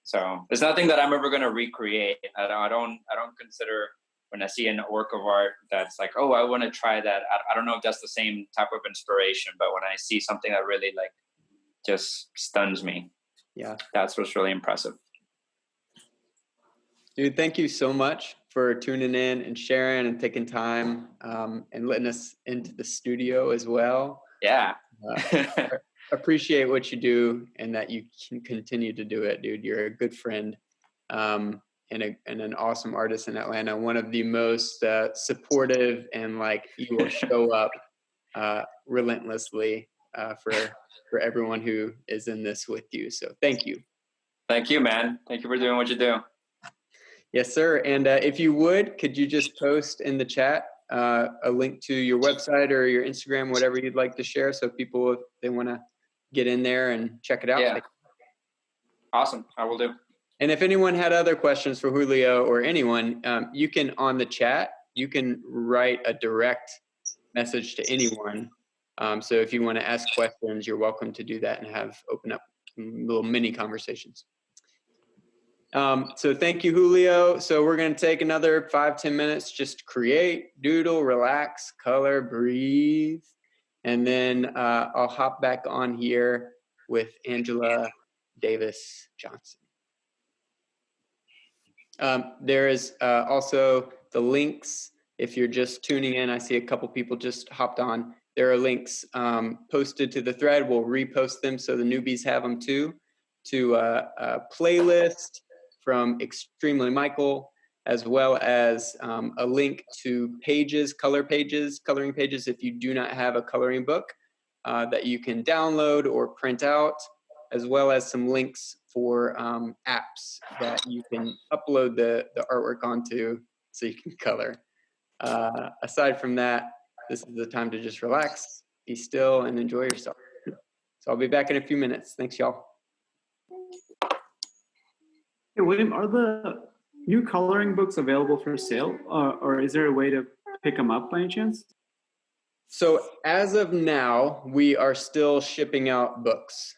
So it's nothing that I'm ever going to recreate. I don't consider, when I see a work of art that's like, oh, I want to try that. I don't know if that's the same type of inspiration, but when I see something that really like just stuns me, yeah, that's what's really impressive. Dude, thank you so much for tuning in and sharing and taking time and letting us into the studio as well. Yeah. Appreciate what you do and that you can continue to do it, dude. You're a good friend and an awesome artist in Atlanta. One of the most supportive, and like you will show up relentlessly for everyone who is in this with you. So thank you. Thank you, man. Thank you for doing what you do. Yes, sir. And if you could you just post in the chat a link to your website or your Instagram, whatever you'd like to share, so people, if they want to get in there and check it out. Yeah. Awesome. I will do. And if anyone had other questions for Julio or anyone, you can, on the chat, you can write a direct message to anyone. So if you want to ask questions, you're welcome to do that and open up little mini conversations. So thank you, Julio. So we're going to take another 5-10 minutes, just create, doodle, relax, color, breathe. And then I'll hop back on here with Angela Davis Johnson. There is also the links. If you're just tuning in, I see a couple people just hopped on. There are links posted to the thread. We'll repost them so the newbies have them too, to a playlist from Extremely Michael, as well as a link to pages, coloring pages if you do not have a coloring book that you can download or print out, as well as some links for apps that you can upload the artwork onto so you can color. Aside from that, this is the time to just relax, be still, and enjoy yourself. So I'll be back in a few minutes. Thanks, y'all. Hey, William, are the new coloring books available for sale, or is there a way to pick them up by any chance? So as of now, we are still shipping out books.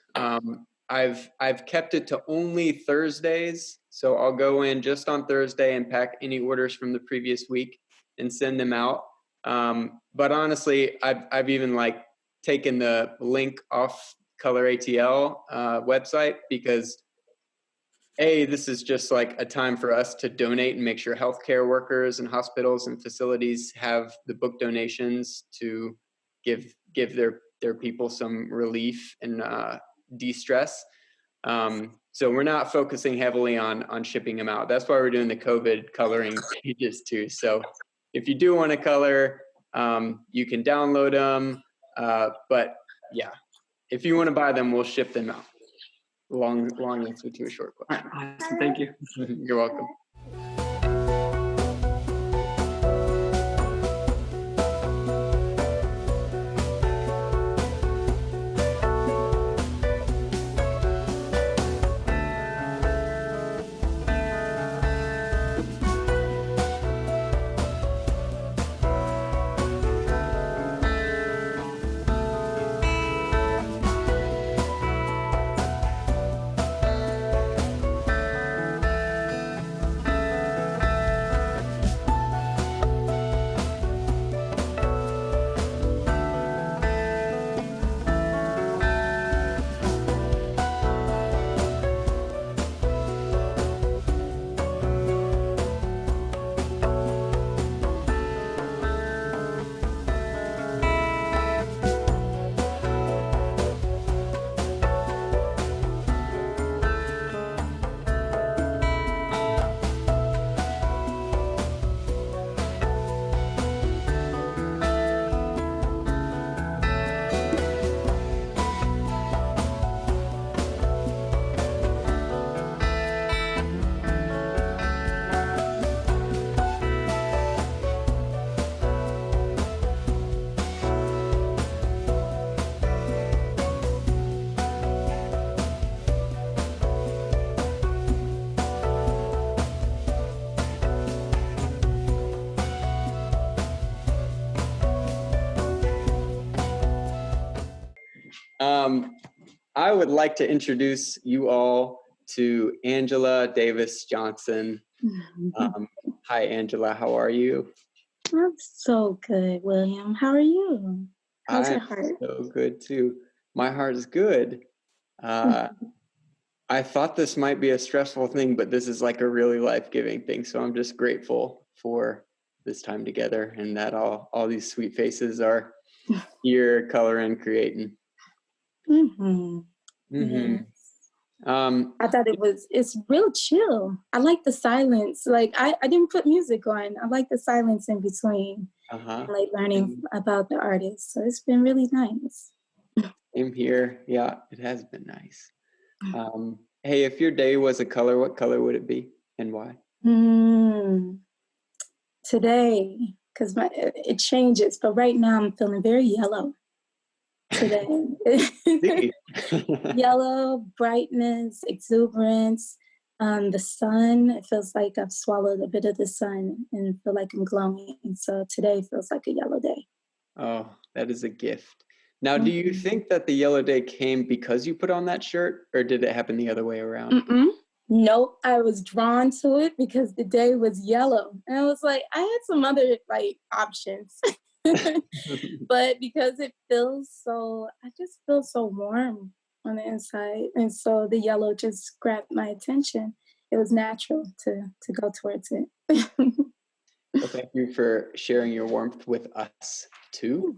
I've kept it to only Thursdays, so I'll go in just on Thursday and pack any orders from the previous week and send them out. But honestly, I've even taken the link off ColorATL website because this is just like a time for us to donate and make sure healthcare workers and hospitals and facilities have the book donations to give their people some relief and de-stress. So we're not focusing heavily on shipping them out. That's why we're doing the COVID coloring pages too. So if you do want to color, you can download them. But yeah, if you want to buy them, we'll ship them out. Long answer to a short question. Awesome, thank you. You're welcome. I would like to introduce you all to Angela Davis Johnson. Hi, Angela. How are you? I'm so good, William. How are you? How's your heart? So good too. My heart is good. I thought this might be a stressful thing, but this is like a really life-giving thing. So I'm just grateful for this time together and that all these sweet faces are here coloring, creating. Yes. I thought it's real chill. I like the silence. Like I didn't put music on. I like the silence in between. And like learning about the artist. So it's been really nice. Same here. Yeah, it has been nice. Hey, if your day was a color, what color would it be and why? Today, because it changes, but right now I'm feeling very yellow. Today. Yellow, brightness, exuberance, the sun. It feels like I've swallowed a bit of the sun and feel like I'm glowing. So today feels like a yellow day. Oh, that is a gift. Now, do you think that the yellow day came because you put on that shirt, or did it happen the other way around? Nope, I was drawn to it because the day was yellow. And I was like, I had some other options. But because it feels so, I just feel so warm on the inside. And so the yellow just grabbed my attention. It was natural to go towards it. Well, thank you for sharing your warmth with us too.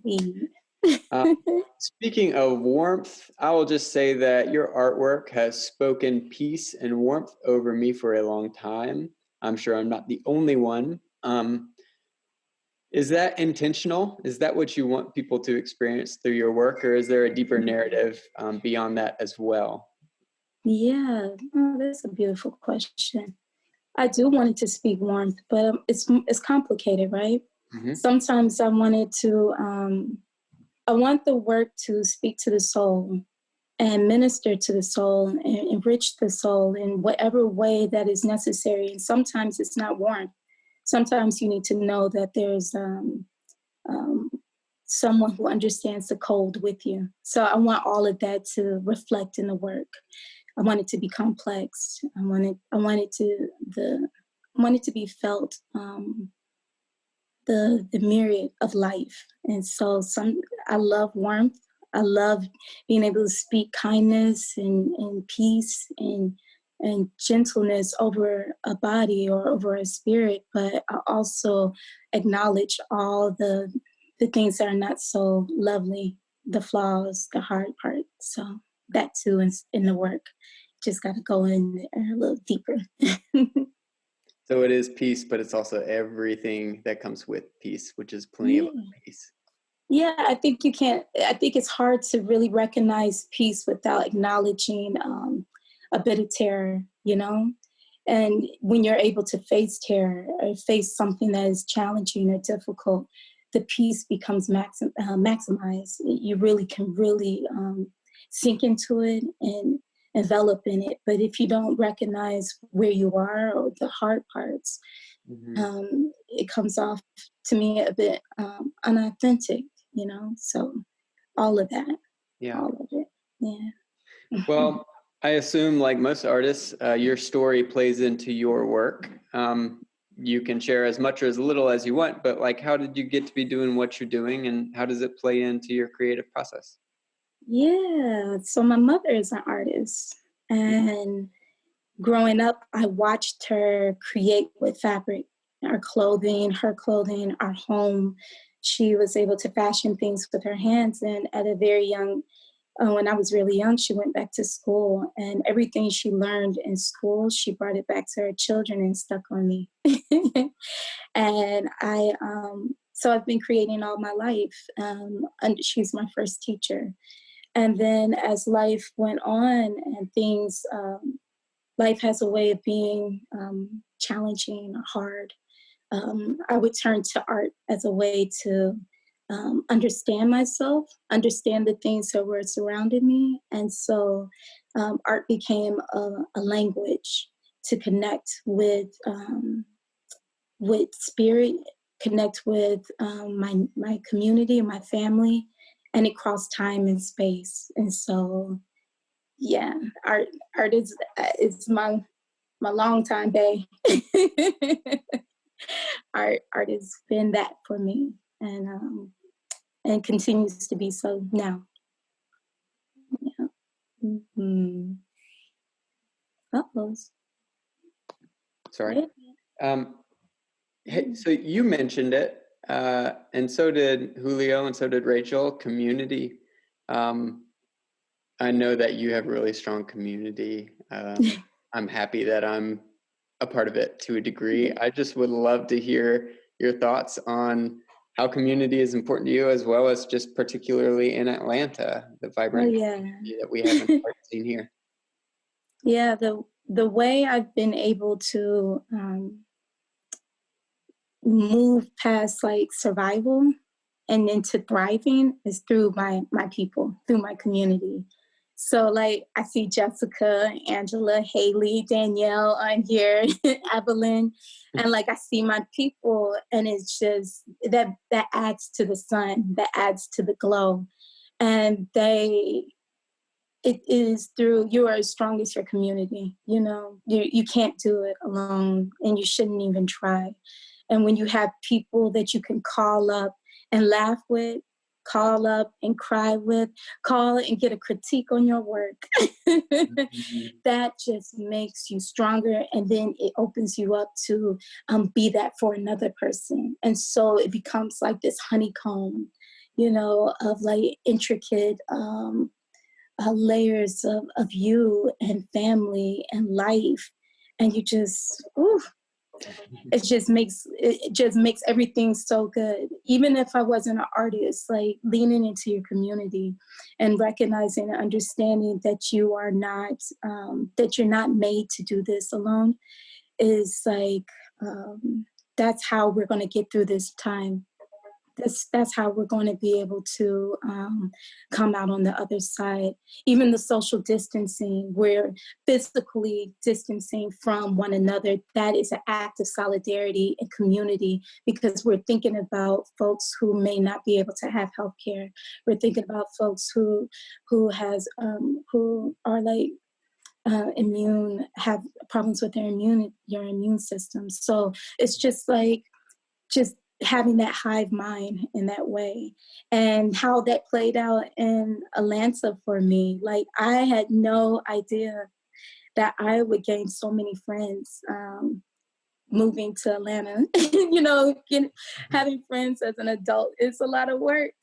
Speaking of warmth, I will just say that your artwork has spoken peace and warmth over me for a long time. I'm sure I'm not the only one. Is that intentional? Is that what you want people to experience through your work, or is there a deeper narrative beyond that as well? Yeah, that's a beautiful question. I do want it to speak warmth, but it's complicated, right? Mm-hmm. Sometimes I want the work to speak to the soul and minister to the soul and enrich the soul in whatever way that is necessary. And sometimes it's not warmth. Sometimes you need to know that there's someone who understands the cold with you. So I want all of that to reflect in the work. I want it to be complex. I want it to be felt, the myriad of life. And so I love warmth. I love being able to speak kindness and peace and gentleness over a body or over a spirit, but I also acknowledge all the things that are not so lovely, the flaws, the hard parts. So that too is in the work. Just got to go in there a little deeper. So it is peace, but it's also everything that comes with peace, which is plenty of peace. Yeah, I think it's hard to really recognize peace without acknowledging a bit of terror, you know? And when you're able to face terror or face something that is challenging or difficult, the peace becomes maximized. You really can sink into it and envelop in it. But if you don't recognize where you are or the hard parts, it comes off to me a bit unauthentic, you know? So all of that, all of it, yeah. Well, I assume, like most artists, your story plays into your work. You can share as much or as little as you want, but like, how did you get to be doing what you're doing, and how does it play into your creative process? Yeah, so my mother is an artist, and growing up, I watched her create with fabric, her clothing, our home. She was able to fashion things with her hands, and at a very young when I was really young, she went back to school, and everything she learned in school, she brought it back to her children and stuck on me. And so I've been creating all my life. And she's my first teacher. And then as life went on and things, life has a way of being challenging, hard. I would turn to art as a way to understand myself, understand the things that were surrounding me. And so art became a language to connect with spirit, connect with my community and my family, and it crossed time and space. And so, yeah, art is my longtime bae. art has been that for me, and continues to be so now. Yeah. Mm-hmm. Sorry. Hey, so you mentioned it, and so did Julio, and so did Rachel. Community. I know that you have really strong community. I'm happy that I'm a part of it to a degree. I just would love to hear your thoughts on how community is important to you, as well as just particularly in Atlanta, the vibrant community that we haven't quite seen here. Yeah, the way I've been able to move past like survival and into thriving is through my people, through my community. So like I see Jessica, Angela, Haley, Danielle on here, Evelyn, and like I see my people, and it's just that adds to the sun, that adds to the glow. And it is through, you are as strong as your community, you know, you can't do it alone, and you shouldn't even try. And when you have people that you can call up and laugh with, call up and cry with, call and get a critique on your work. That just makes you stronger, and then it opens you up to be that for another person. And so it becomes like this honeycomb, you know, of like intricate layers of you and family and life. And you just, ooh, it just makes everything so good. Even if I wasn't an artist, like leaning into your community and recognizing and understanding that you are not that you're not made to do this alone is like that's how we're going to get through this time. That's how we're going to be able to come out on the other side. Even the social distancing, we're physically distancing from one another. That is an act of solidarity and community, because we're thinking about folks who may not be able to have health care. We're thinking about folks who are like have problems with your immune system. So it's just like having that hive mind in that way. And how that played out in Atlanta for me, like I had no idea that I would gain so many friends moving to Atlanta. You know, having friends as an adult is a lot of work.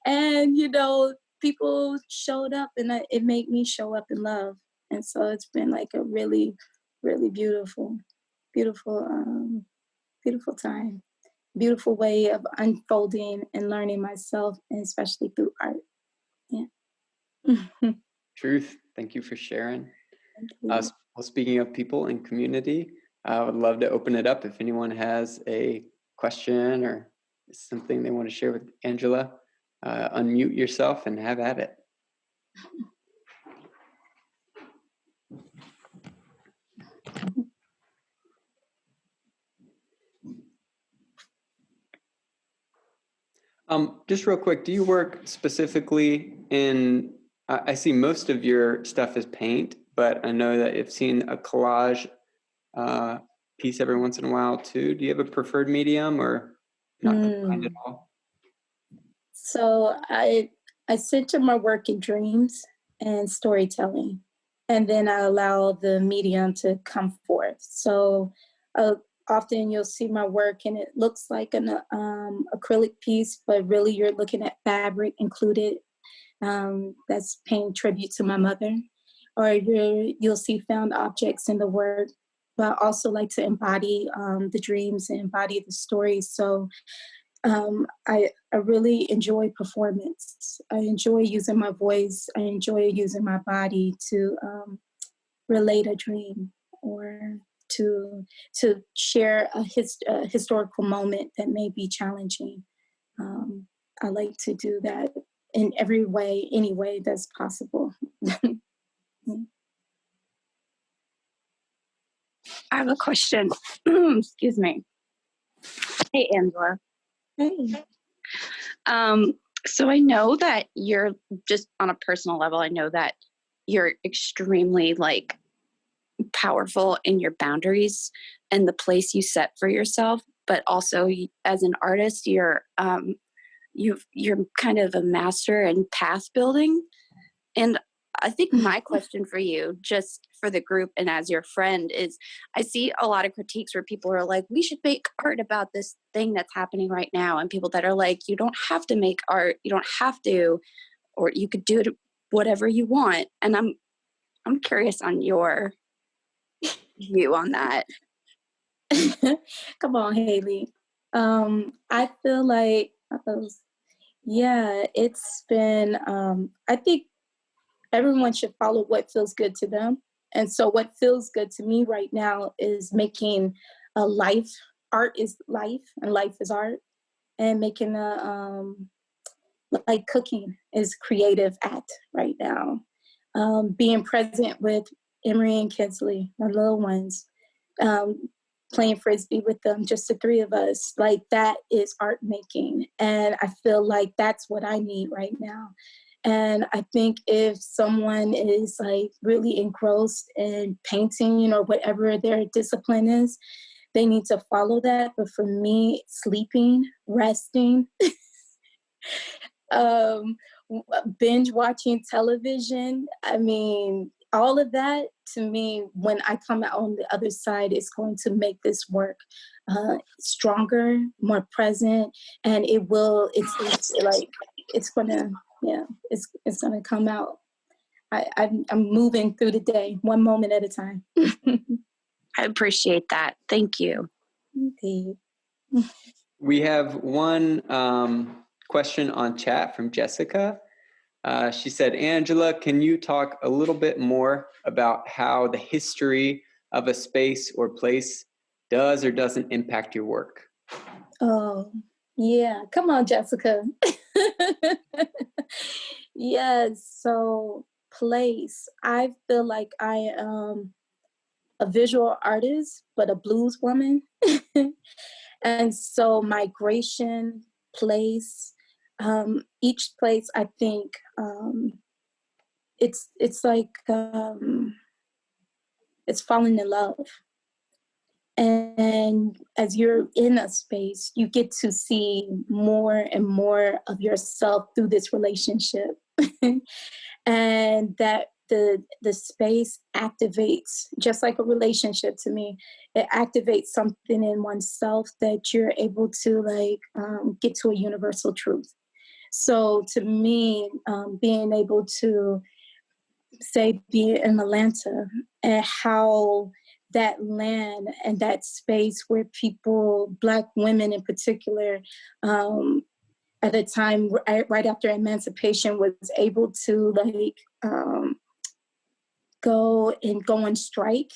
And, you know, people showed up, and it made me show up in love. And so it's been like a really, really beautiful time, beautiful way of unfolding and learning myself, and especially through art. Yeah. Truth. Thank you for sharing. Well, speaking of people and community, I would love to open it up if anyone has a question or something they want to share with Angela. Unmute yourself and have at it. Just real quick, do you work specifically in, I see most of your stuff is paint, but I know that I've seen a collage piece every once in a while too. Do you have a preferred medium, or not defined at all? So I center my work in dreams and storytelling, and then I allow the medium to come forth. So often you'll see my work and it looks like an acrylic piece, but really you're looking at fabric included. That's paying tribute to my mother. Or you'll see found objects in the work, but I also like to embody the dreams and embody the stories. So I really enjoy performance. I enjoy using my voice. I enjoy using my body to relate a dream, or to share a historical moment that may be challenging. I like to do that in every way, any way that's possible. I have a question. Excuse me. Hey, Angela. Hey. So I know that you're, just on a personal level, I know that you're extremely like powerful in your boundaries and the place you set for yourself, but also as an artist, you're kind of a master in path building. And I think my question for you, just for the group and as your friend, is I see a lot of critiques where people are like, we should make art about this thing that's happening right now. And people that are like, you don't have to make art. You don't have to, or you could do it whatever you want. And I'm curious on your view on that. Come on, Haley. I feel like, yeah, it's been, I think everyone should follow what feels good to them. And so what feels good to me right now is making a life. Art is life, and life is art. And making like cooking is creative act right now. Being present with Emery and Kinsley, my little ones, playing Frisbee with them, just the three of us, like that is art making. And I feel like that's what I need right now. And I think if someone is like really engrossed in painting, or whatever their discipline is, they need to follow that. But for me, sleeping, resting, binge watching television, I mean, all of that, to me, when I come out on the other side, is going to make this work stronger, more present, and it will, it's like, it's gonna, yeah, it's gonna come out. I'm moving through the day, one moment at a time. I appreciate that. Thank you. Okay. We have one question on chat from Jessica. She said, Angela, can you talk a little bit more about how the history of a space or place does or doesn't impact your work? Oh, yeah. Come on, Jessica. Yes. So place, I feel like I am a visual artist, but a blues woman. And so migration, place, each place, I think it's like it's falling in love. And as you're in a space, you get to see more and more of yourself through this relationship. And that the space activates, just like a relationship to me, it activates something in oneself that you're able to like get to a universal truth. So to me, being able to say be in Atlanta and how that land and that space where people, Black women in particular, at the time right after emancipation, was able to like go on strike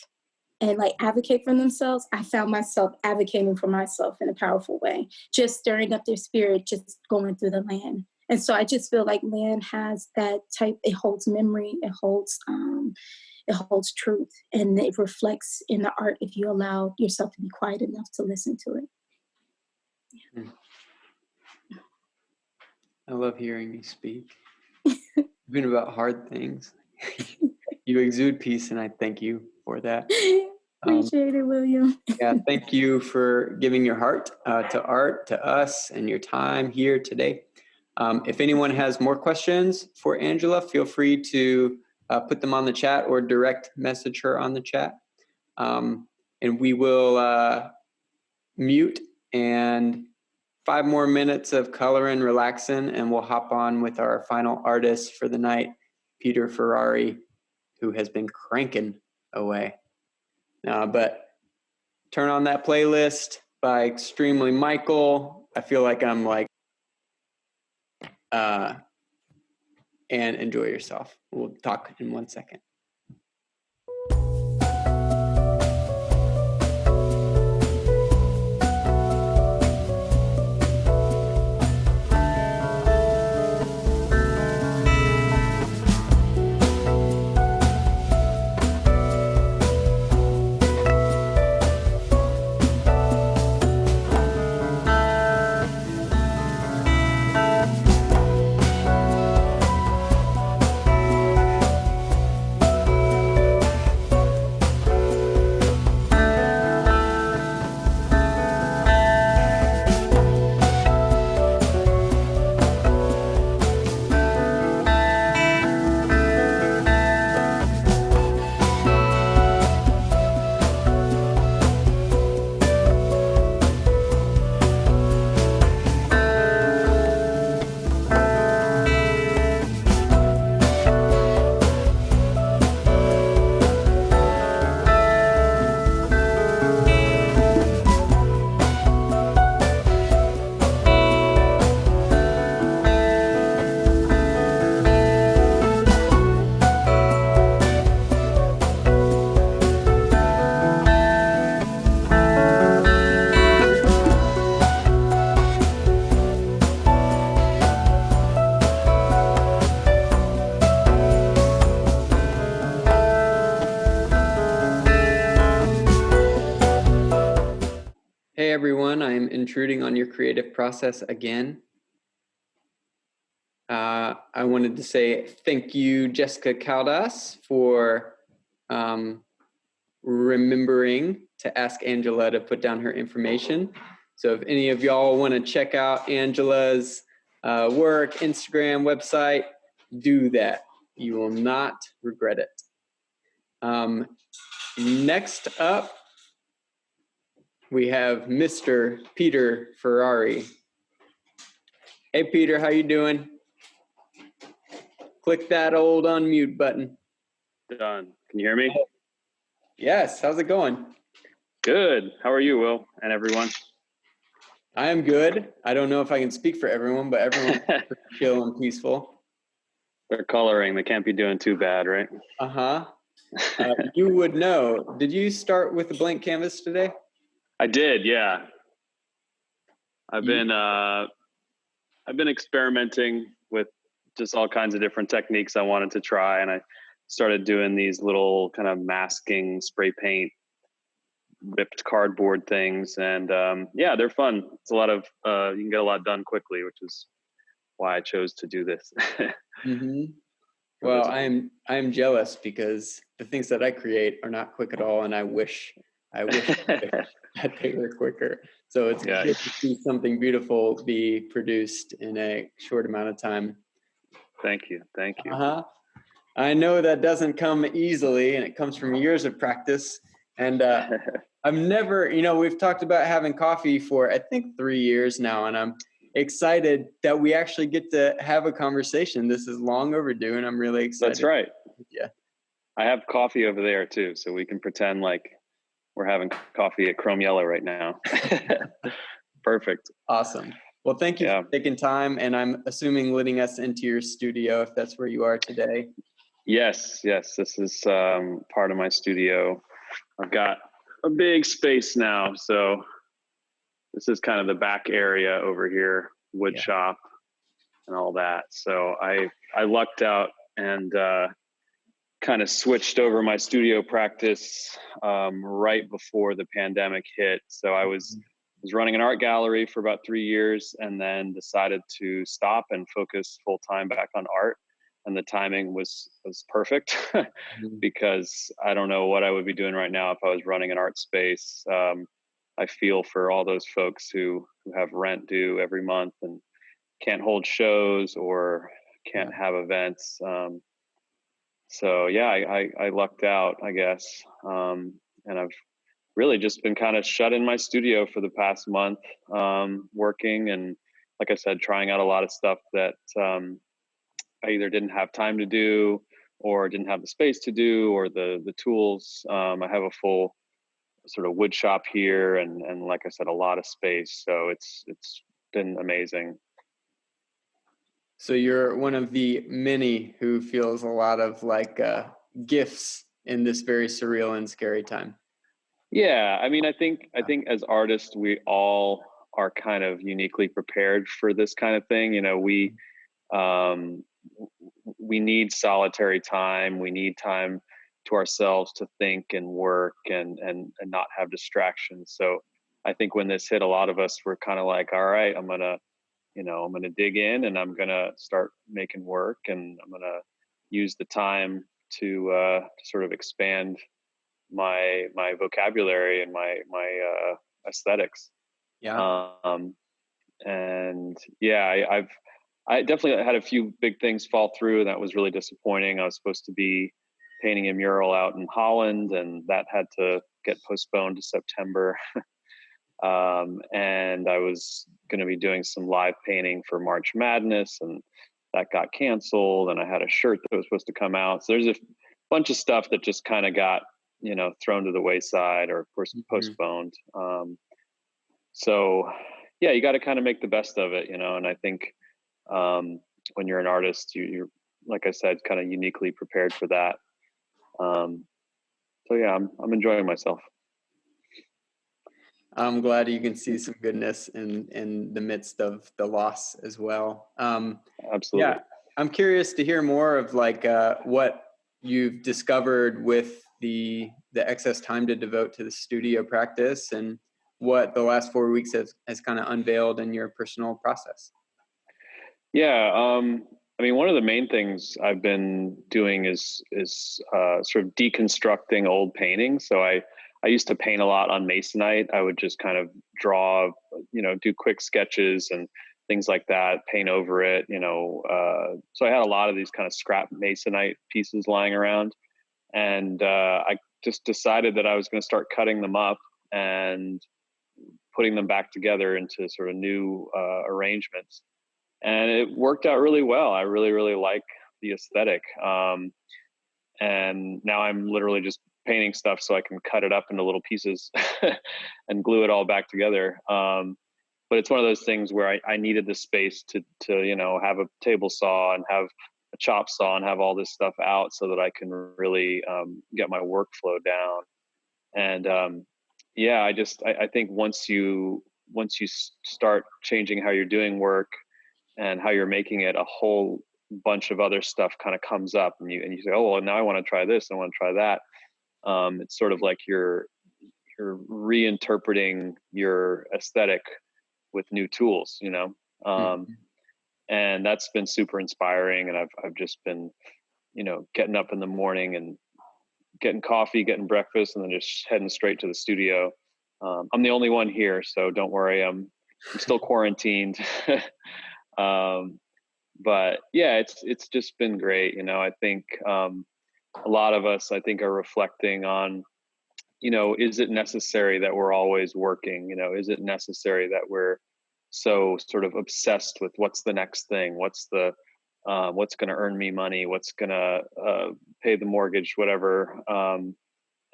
and like advocate for themselves. I found myself advocating for myself in a powerful way, just stirring up their spirit, just going through the land. And so I just feel like land has that type, it holds memory, it holds truth, and it reflects in the art if you allow yourself to be quiet enough to listen to it. Yeah. I love hearing you speak, even about hard things. You exude peace, and I thank you for that. Appreciate it, William. Yeah, thank you for giving your heart to art, to us, and your time here today. If anyone has more questions for Angela, feel free to put them on the chat or direct message her on the chat. And we will mute, and 5 more minutes of coloring, relaxing, and we'll hop on with our final artist for the night, Peter Ferrari, who has been cranking away. But turn on that playlist by Extremely Michael. I feel like I'm like, and enjoy yourself. We'll talk in 1 second. Hey everyone, I'm intruding on your creative process again. I wanted to say thank you, Jessica Caldas, for remembering to ask Angela to put down her information. So if any of y'all want to check out Angela's work, Instagram, website, do that. You will not regret it. Next up, we have Mr. Peter Ferrari. Hey, Peter, how you doing? Click that old unmute button. Done. Can you hear me? Yes. How's it going? Good. How are you, Will, and everyone? I am good. I don't know if I can speak for everyone, but everyone's chill and peaceful. They're coloring. They can't be doing too bad, right? Uh-huh. You would know. Did you start with a blank canvas today? I did, yeah. I've been experimenting with just all kinds of different techniques I wanted to try, and I started doing these little kind of masking spray paint ripped cardboard things, and yeah, they're fun. It's a lot of you can get a lot done quickly, which is why I chose to do this. Mm-hmm. Well, I am jealous because the things that I create are not quick at all, and I wish that they were quicker. So it's good to see something beautiful be produced in a short amount of time. Thank you. Uh-huh. I know that doesn't come easily, and it comes from years of practice. And I've never, we've talked about having coffee for, I think, 3 years now, and I'm excited that we actually get to have a conversation. This is long overdue, and I'm really excited. That's right. Yeah. I have coffee over there too, so we can pretend like we're having coffee at Chrome Yellow right now. Perfect. Awesome. Well, thank you for taking time, and I'm assuming letting us into your studio if that's where you are today. Yes. This is part of my studio. I've got a big space now, so this is kind of the back area over here, wood shop and all that. So I lucked out and kind of switched over my studio practice right before the pandemic hit. So I was running an art gallery for about 3 years, and then decided to stop and focus full time back on art. And the timing was perfect because I don't know what I would be doing right now if I was running an art space. I feel for all those folks who have rent due every month and can't hold shows or can't have events. So yeah, I lucked out, I guess. And I've really just been kind of shut in my studio for the past month, working and, like I said, trying out a lot of stuff that I either didn't have time to do or didn't have the space to do or the tools. I have a full sort of wood shop here and like I said, a lot of space. So it's been amazing. So you're one of the many who feels a lot of like gifts in this very surreal and scary time. Yeah, I mean, I think as artists, we all are kind of uniquely prepared for this kind of thing. We need solitary time. We need time to ourselves to think and work and not have distractions. So I think when this hit, a lot of us were kind of like, all right, I'm gonna dig in and I'm gonna start making work, and I'm gonna use the time to sort of expand my vocabulary and my aesthetics. Yeah. And yeah, I definitely had a few big things fall through, and that was really disappointing. I was supposed to be painting a mural out in Holland, and that had to get postponed to September. And I was going to be doing some live painting for March Madness, and that got canceled. And I had a shirt that was supposed to come out. So there's a bunch of stuff that just kind of got, thrown to the wayside or postponed. So yeah, you got to kind of make the best of it, and I think when you're an artist, you're, like I said, kind of uniquely prepared for that. So yeah, I'm enjoying myself. I'm glad you can see some goodness in the midst of the loss as well. Absolutely. Yeah, I'm curious to hear more of like what you've discovered with the excess time to devote to the studio practice, and what the last 4 weeks has kind of unveiled in your personal process. Yeah, I mean, one of the main things I've been doing is sort of deconstructing old paintings. So I used to paint a lot on Masonite. I would just kind of draw, do quick sketches and things like that, paint over it, so I had a lot of these kind of scrap Masonite pieces lying around. And I just decided that I was going to start cutting them up and putting them back together into sort of new arrangements. And it worked out really well. I really, really like the aesthetic. And now I'm literally just painting stuff so I can cut it up into little pieces and glue it all back together. But it's one of those things where I needed the space to have a table saw and have a chop saw and have all this stuff out so that I can really get my workflow down. And I think once you start changing how you're doing work and how you're making it, a whole bunch of other stuff kind of comes up, and you say, oh well, now I want to try this, I want to try that. It's sort of like you're reinterpreting your aesthetic with new tools, and that's been super inspiring. And I've just been, getting up in the morning and getting coffee, getting breakfast, and then just heading straight to the studio. I'm the only one here, so don't worry. I'm still quarantined. But yeah, it's just been great. I think a lot of us, are reflecting on, is it necessary that we're always working? Is it necessary that we're so sort of obsessed with what's the next thing? What's going to earn me money? What's going to pay the mortgage, whatever. And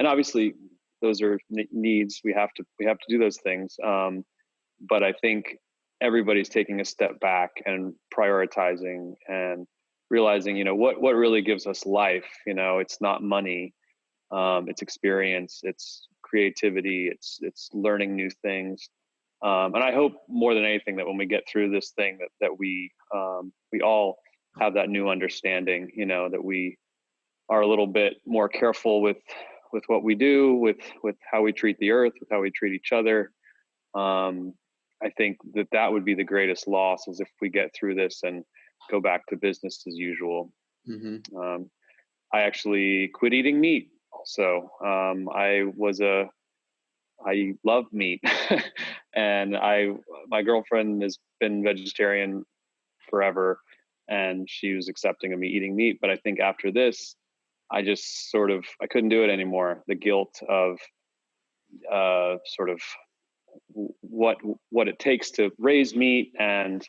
obviously those are needs. We have to do those things. But I think everybody's taking a step back and prioritizing and realizing, what really gives us life. It's not money. It's experience, it's creativity, it's learning new things. And I hope more than anything that when we get through this thing that we all have that new understanding, that we are a little bit more careful with what we do, with how we treat the earth, with how we treat each other. I think that would be the greatest loss, is if we get through this and go back to business as usual. Mm-hmm. I actually quit eating meat. Also, I love meat, and my girlfriend has been vegetarian forever, and she was accepting of me eating meat. But I think after this, I just I couldn't do it anymore. The guilt of sort of what it takes to raise meat, and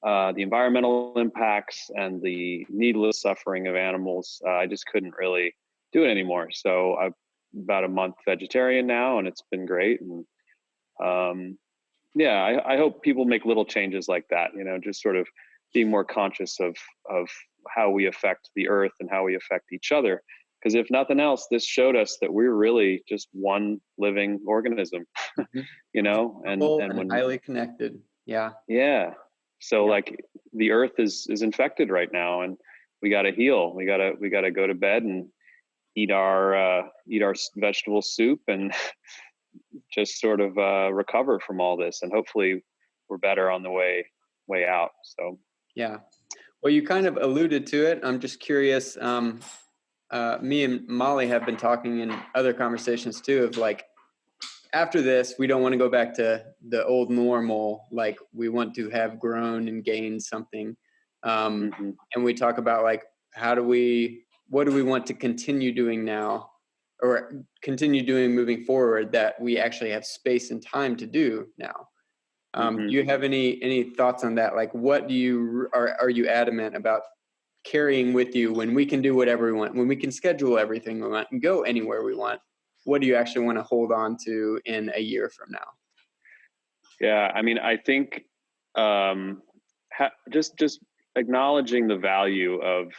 the environmental impacts and the needless suffering of animals. I just couldn't really do it anymore. So I'm about a month vegetarian now, and it's been great. And I hope people make little changes like that, just sort of being more conscious of how we affect the earth and how we affect each other. Because if nothing else, this showed us that we're really just one living organism, and when highly connected. Yeah. Yeah. So like the earth is infected right now, and we got to heal. We got to go to bed and eat our vegetable soup and just sort of recover from all this. And hopefully we're better on the way out. So, yeah. Well, you kind of alluded to it. I'm just curious. Me and Molly have been talking in other conversations too, of like, after this, we don't want to go back to the old normal. Like, we want to have grown and gained something. And we talk about like, what do we want to continue doing now, or continue doing moving forward, that we actually have space and time to do now? Do you have any thoughts on that? Like, what are you adamant about carrying with you when we can do whatever we want, when we can schedule everything we want and go anywhere we want? What do you actually want to hold on to in a year from now? Yeah, I mean, I think just acknowledging the value of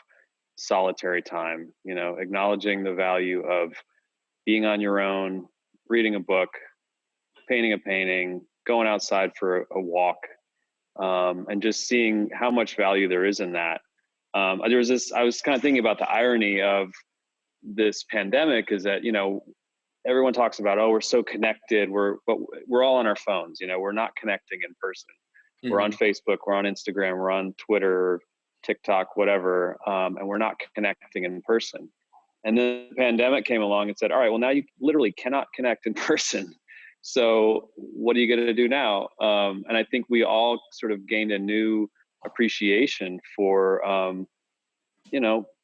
solitary time, acknowledging the value of being on your own, reading a book, painting a painting, going outside for a walk, and just seeing how much value there is in that. I was kind of thinking about the irony of this pandemic is that, everyone talks about, oh, we're so connected, but we're all on our phones, we're not connecting in person. Mm-hmm. We're on Facebook, we're on Instagram, we're on Twitter, TikTok, whatever, and we're not connecting in person. And then the pandemic came along and said, all right, well, now you literally cannot connect in person. So what are you going to do now? And I think we all sort of gained a new appreciation for,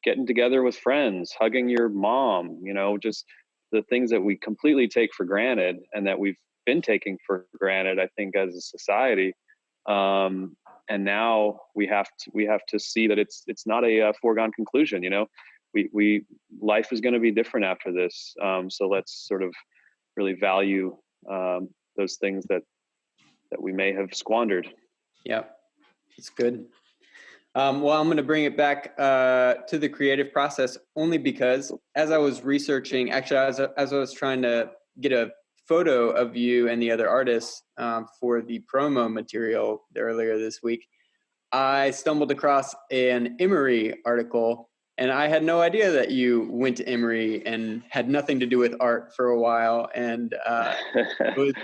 getting together with friends, hugging your mom, just the things that we completely take for granted and that we've been taking for granted, I think, as a society. And now we have to see that it's not a foregone conclusion. Life is going to be different after this. So let's sort of really value those things that we may have squandered. Yeah, it's good. Well, I'm going to bring it back to the creative process only because as I was researching, actually, as I was trying to get a photo of you and the other artists for the promo material earlier this week, I stumbled across an Emory article, and I had no idea that you went to Emory and had nothing to do with art for a while. And it was,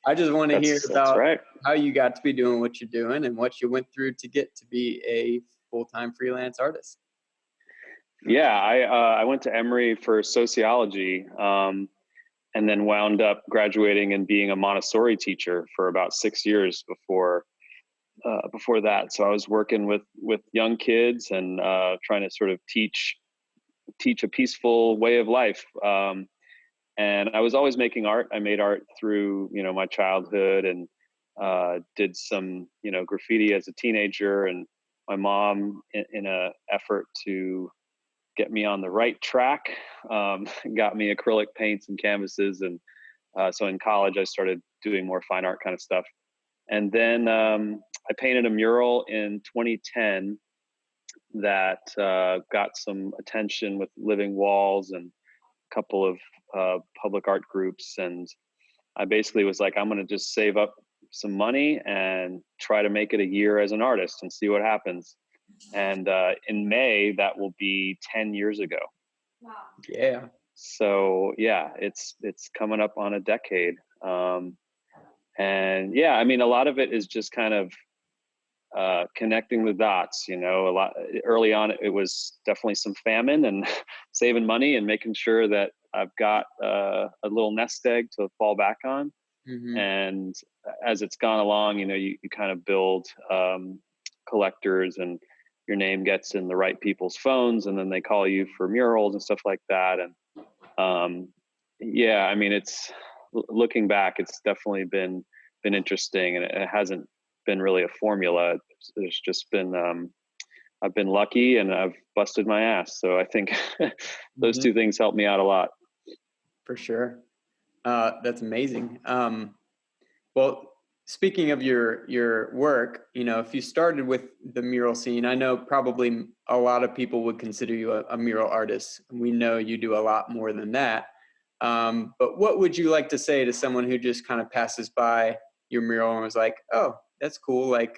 I just want to hear about how you got to be doing what you're doing and what you went through to get to be a full-time freelance artist. Yeah, I went to Emory for sociology, and then wound up graduating and being a Montessori teacher for about 6 years before that. So I was working with young kids and trying to sort of teach a peaceful way of life. And I was always making art. I made art through, my childhood and did some, graffiti as a teenager. And my mom, in a effort to get me on the right track, got me acrylic paints and canvases. And so in college, I started doing more fine art kind of stuff. And then I painted a mural in 2010 that got some attention with Living Walls and a couple of public art groups. And I basically was like, I'm going to just save up some money and try to make it a year as an artist and see what happens. And in May, that will be 10 years ago. Wow. Yeah. So yeah, it's coming up on a decade. And yeah, I mean, a lot of it is just kind of connecting the dots, a lot early on. It was definitely some famine and saving money and making sure that I've got a little nest egg to fall back on. Mm-hmm. And as it's gone along, you kind of build collectors, and your name gets in the right people's phones, and then they call you for murals and stuff like that. And yeah, I mean, it's looking back, it's definitely been interesting, and it hasn't been really a formula. There's just been I've been lucky and I've busted my ass. So I think those two things helped me out a lot. For sure. That's amazing. Well, speaking of your work, if you started with the mural scene, I know probably a lot of people would consider you a mural artist. We know you do a lot more than that. But what would you like to say to someone who just kind of passes by your mural and was like, oh, that's cool. Like,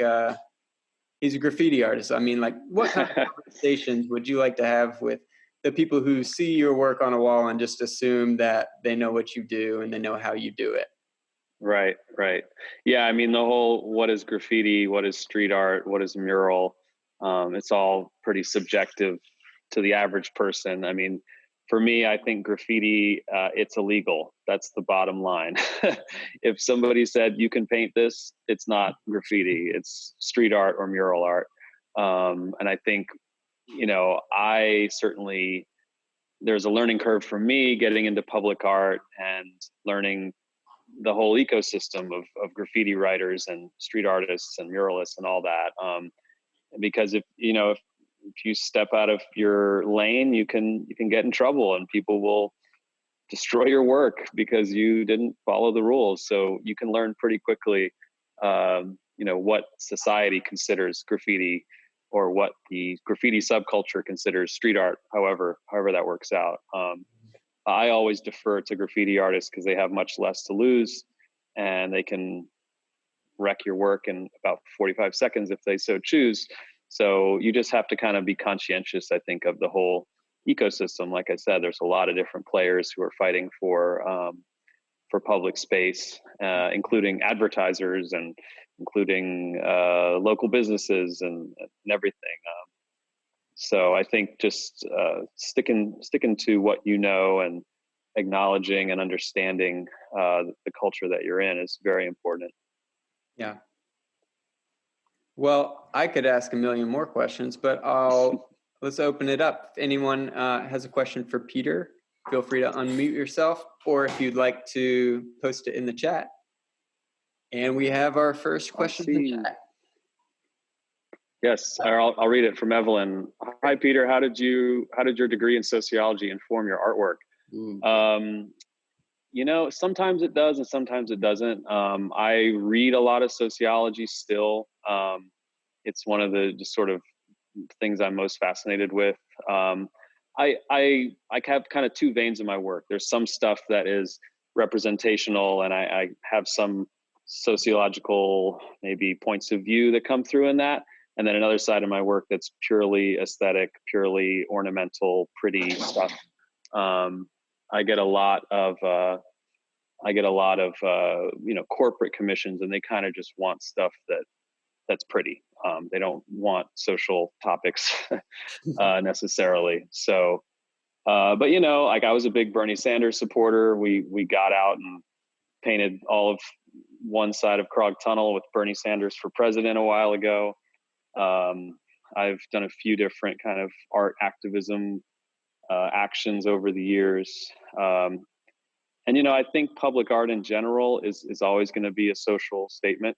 he's a graffiti artist. I mean, like, what kind of conversations would you like to have with the people who see your work on a wall and just assume that they know what you do and they know how you do it? Right. Yeah, I mean, the whole, what is graffiti, what is street art, what is mural, it's all pretty subjective to the average person. I mean, for me, I think graffiti, it's illegal. That's the bottom line. If somebody said you can paint this, it's not graffiti, it's street art or mural art. And I think, I certainly, there's a learning curve for me getting into public art and learning the whole ecosystem of graffiti writers and street artists and muralists and all that. Because if you step out of your lane, you can get in trouble, and people will destroy your work because you didn't follow the rules. So you can learn pretty quickly, what society considers graffiti, or what the graffiti subculture considers street art, however that works out. I always defer to graffiti artists because they have much less to lose, and they can wreck your work in about 45 seconds if they so choose. So you just have to kind of be conscientious, I think, of the whole ecosystem. Like I said, there's a lot of different players who are fighting for public space, including advertisers and including local businesses and everything. So I think just sticking to what you know and acknowledging and understanding the culture that you're in is very important. Yeah. Well, I could ask a million more questions, but let's open it up. If anyone has a question for Peter, feel free to unmute yourself, or if you'd like to post it in the chat. And we have our first question in the chat. Yes, I'll read it from Evelyn. Hi, Peter. How did your degree in sociology inform your artwork? You know, sometimes it does and sometimes it doesn't. I read a lot of sociology still. It's one of the just sort of things I'm most fascinated with. I have kind of two veins in my work. There's some stuff that is representational, and I have some sociological maybe points of view that come through in that. And then another side of my work that's purely aesthetic, purely ornamental, pretty stuff. I get a lot of you know, corporate commissions, and they kind of just want stuff that's pretty. They don't want social topics necessarily. So, but you know, like I was a big Bernie Sanders supporter. We got out and painted all of one side of Krog Tunnel with Bernie Sanders for president a while ago. I've done a few different kind of art activism actions over the years. And, you know, I think public art in general is always going to be a social statement.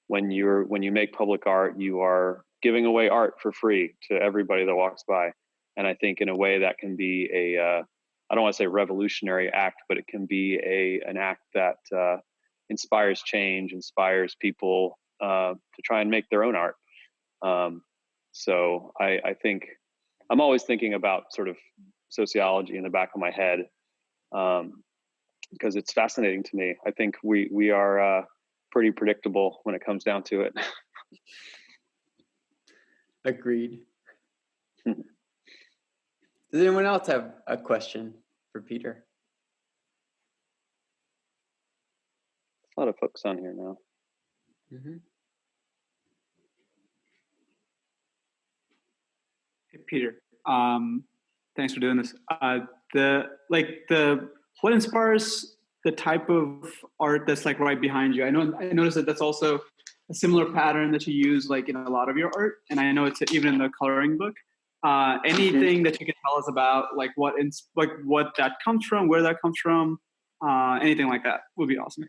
When you make public art, you are giving away art for free to everybody that walks by. And I think in a way that can be I don't want to say revolutionary act, but it can be an act that inspires change, inspires people to try and make their own art. So I think I'm always thinking about sort of sociology in the back of my head, because it's fascinating to me. I think we are pretty predictable when it comes down to it. Agreed. Does anyone else have a question for Peter? A lot of folks on here now. Mm-hmm. Hey, Peter. Thanks for doing this. What inspires the type of art that's like right behind you? I noticed that that's also a similar pattern that you use like in a lot of your art, and I know it's even in the coloring book. Anything that you can tell us about like what that comes from, where that comes from, anything like that would be awesome.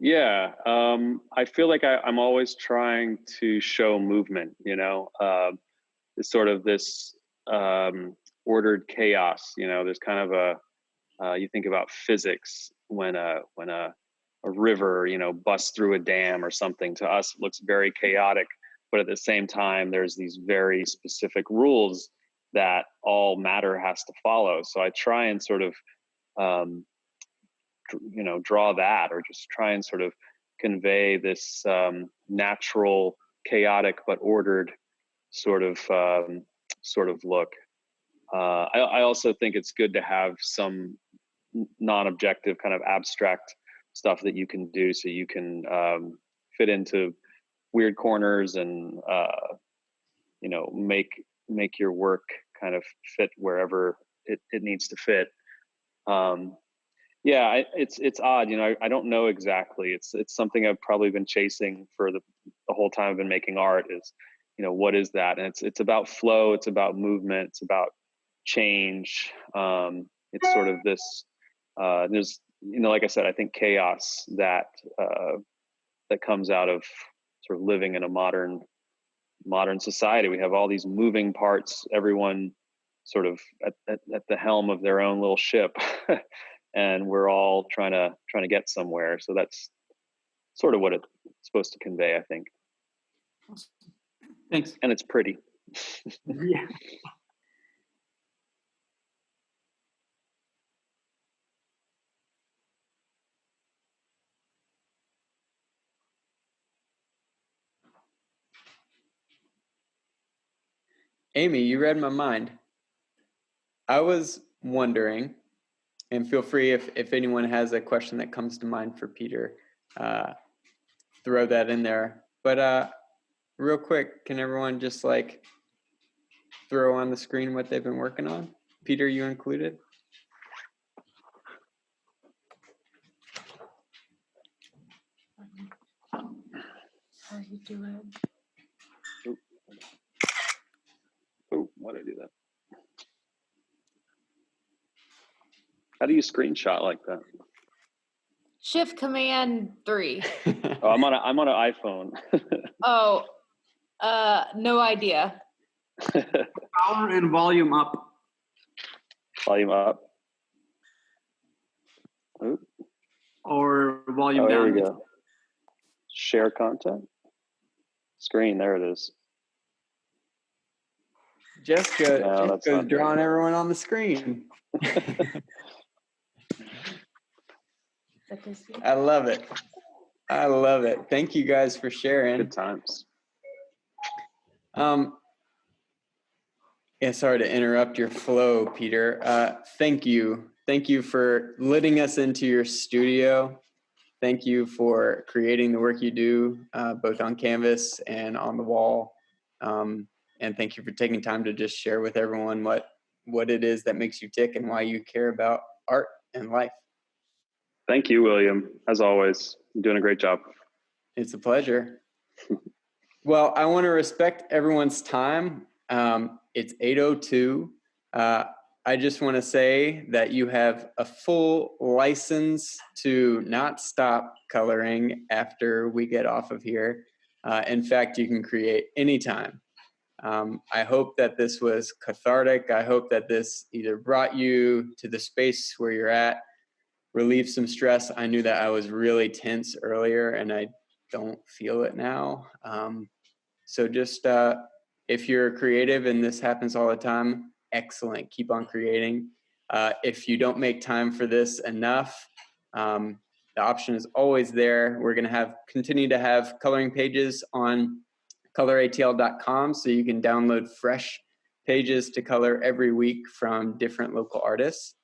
Yeah, I feel like I'm always trying to show movement. You know, it's sort of this ordered chaos. You know, there's kind of you think about physics when a river, you know, busts through a dam or something. To us, it looks very chaotic, but at the same time, there's these very specific rules that all matter has to follow. So I try and sort of, you know, draw that, or just try and sort of convey this natural, chaotic but ordered sort of look. I also think it's good to have some non-objective kind of abstract stuff that you can do, so you can fit into weird corners and you know, make your work kind of fit wherever it needs to fit. Yeah, it's odd, you know. I don't know exactly. It's something I've probably been chasing for the whole time I've been making art. Is, you know, what is that? And it's about flow. It's about movement. It's about change. It's sort of this. There's, you know, like I said, I think chaos that comes out of sort of living in a modern society. We have all these moving parts. Everyone sort of at the helm of their own little ship. And we're all trying to get somewhere. So that's sort of what it's supposed to convey, I think. Awesome. Thanks. And it's pretty. Yeah. Amy, you read my mind. I was wondering, and feel free if anyone has a question that comes to mind for Peter, throw that in there. But real quick, can everyone just like throw on the screen what they've been working on? Peter, you included? How you do it? Oh, why did I do that? How do you screenshot like that? Shift Command 3. Oh, I'm on an iPhone. Oh, no idea. Power and volume up. Volume up. Ooh. Or volume down. There we go. Share content. Screen, there it is. Jessica's drawing everyone on the screen. I love it. I love it. Thank you guys for sharing. Good times. Yeah, sorry to interrupt your flow, Peter. Thank you. Thank you for letting us into your studio. Thank you for creating the work you do, both on canvas and on the wall. And thank you for taking time to just share with everyone what it is that makes you tick and why you care about art and life. Thank you, William. As always, you're doing a great job. It's a pleasure. Well, I want to respect everyone's time. It's 8:02. I just want to say that you have a full license to not stop coloring after we get off of here. In fact, you can create anytime. I hope that this was cathartic. I hope that this either brought you to the space where you're at, relieved some stress. I knew that I was really tense earlier and I don't feel it now. So just if you're creative and this happens all the time, excellent. Keep on creating. If you don't make time for this enough, the option is always there. We're going to continue to have coloring pages on ColorATL.com, so you can download fresh pages to color every week from different local artists.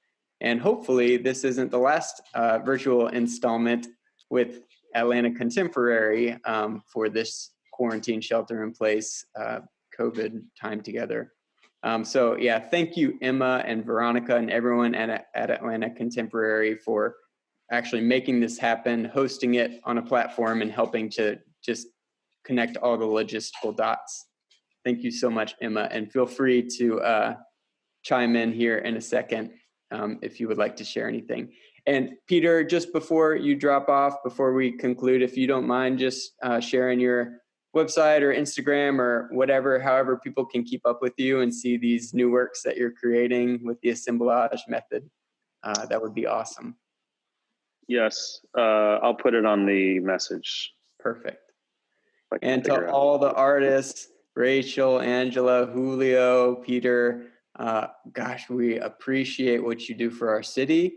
And hopefully this isn't the last virtual installment with Atlanta Contemporary for this quarantine shelter in place COVID time together. So yeah, thank you, Emma and Veronica and everyone at Atlanta Contemporary for actually making this happen, hosting it on a platform and helping to just connect all the logistical dots. Thank you so much, Emma, and feel free to chime in here in a second if you would like to share anything. And Peter, just before you drop off, before we conclude, if you don't mind just sharing your website or Instagram or whatever, however people can keep up with you and see these new works that you're creating with the assemblage method, that would be awesome. Yes, I'll put it on the message. Perfect. And to all the artists, Rachel, Angela, Julio, Peter, gosh, we appreciate what you do for our city,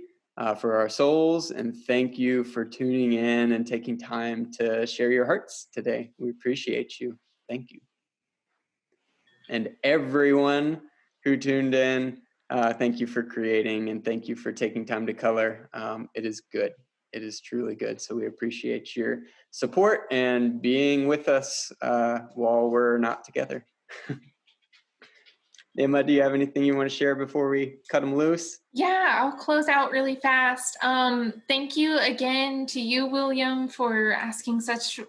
for our souls, and thank you for tuning in and taking time to share your hearts today. We appreciate you. Thank you. And everyone who tuned in, thank you for creating and thank you for taking time to color. It is good. It is truly good. So we appreciate your support and being with us while we're not together. Emma, do you have anything you want to share before we cut them loose? Yeah, I'll close out really fast. Thank you again to you, William, for asking such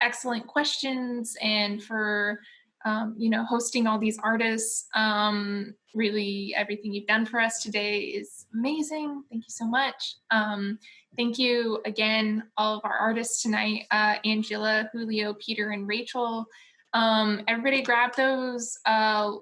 excellent questions and for hosting all these artists. Really, everything you've done for us today is amazing. Thank you so much. Thank you again, all of our artists tonight, Angela, Julio, Peter, and Rachel. Everybody grab those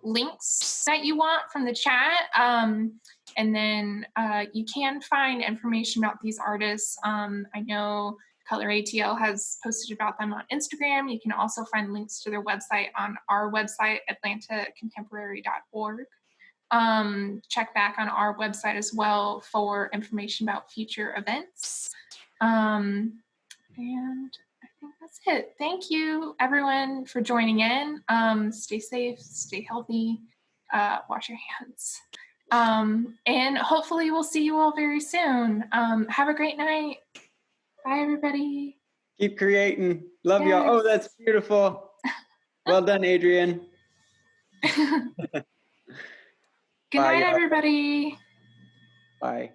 links that you want from the chat. And then you can find information about these artists. I know ColorATL has posted about them on Instagram. You can also find links to their website on our website, atlantacontemporary.org. Check back on our website as well for information about future events. And I think that's it. Thank you, everyone, for joining in. Stay safe, stay healthy, wash your hands. And hopefully we'll see you all very soon. Have a great night. Bye, everybody. Keep creating. Love y'all. Oh, that's Yes. beautiful. Well done, Adrian. Good night, everybody. Bye.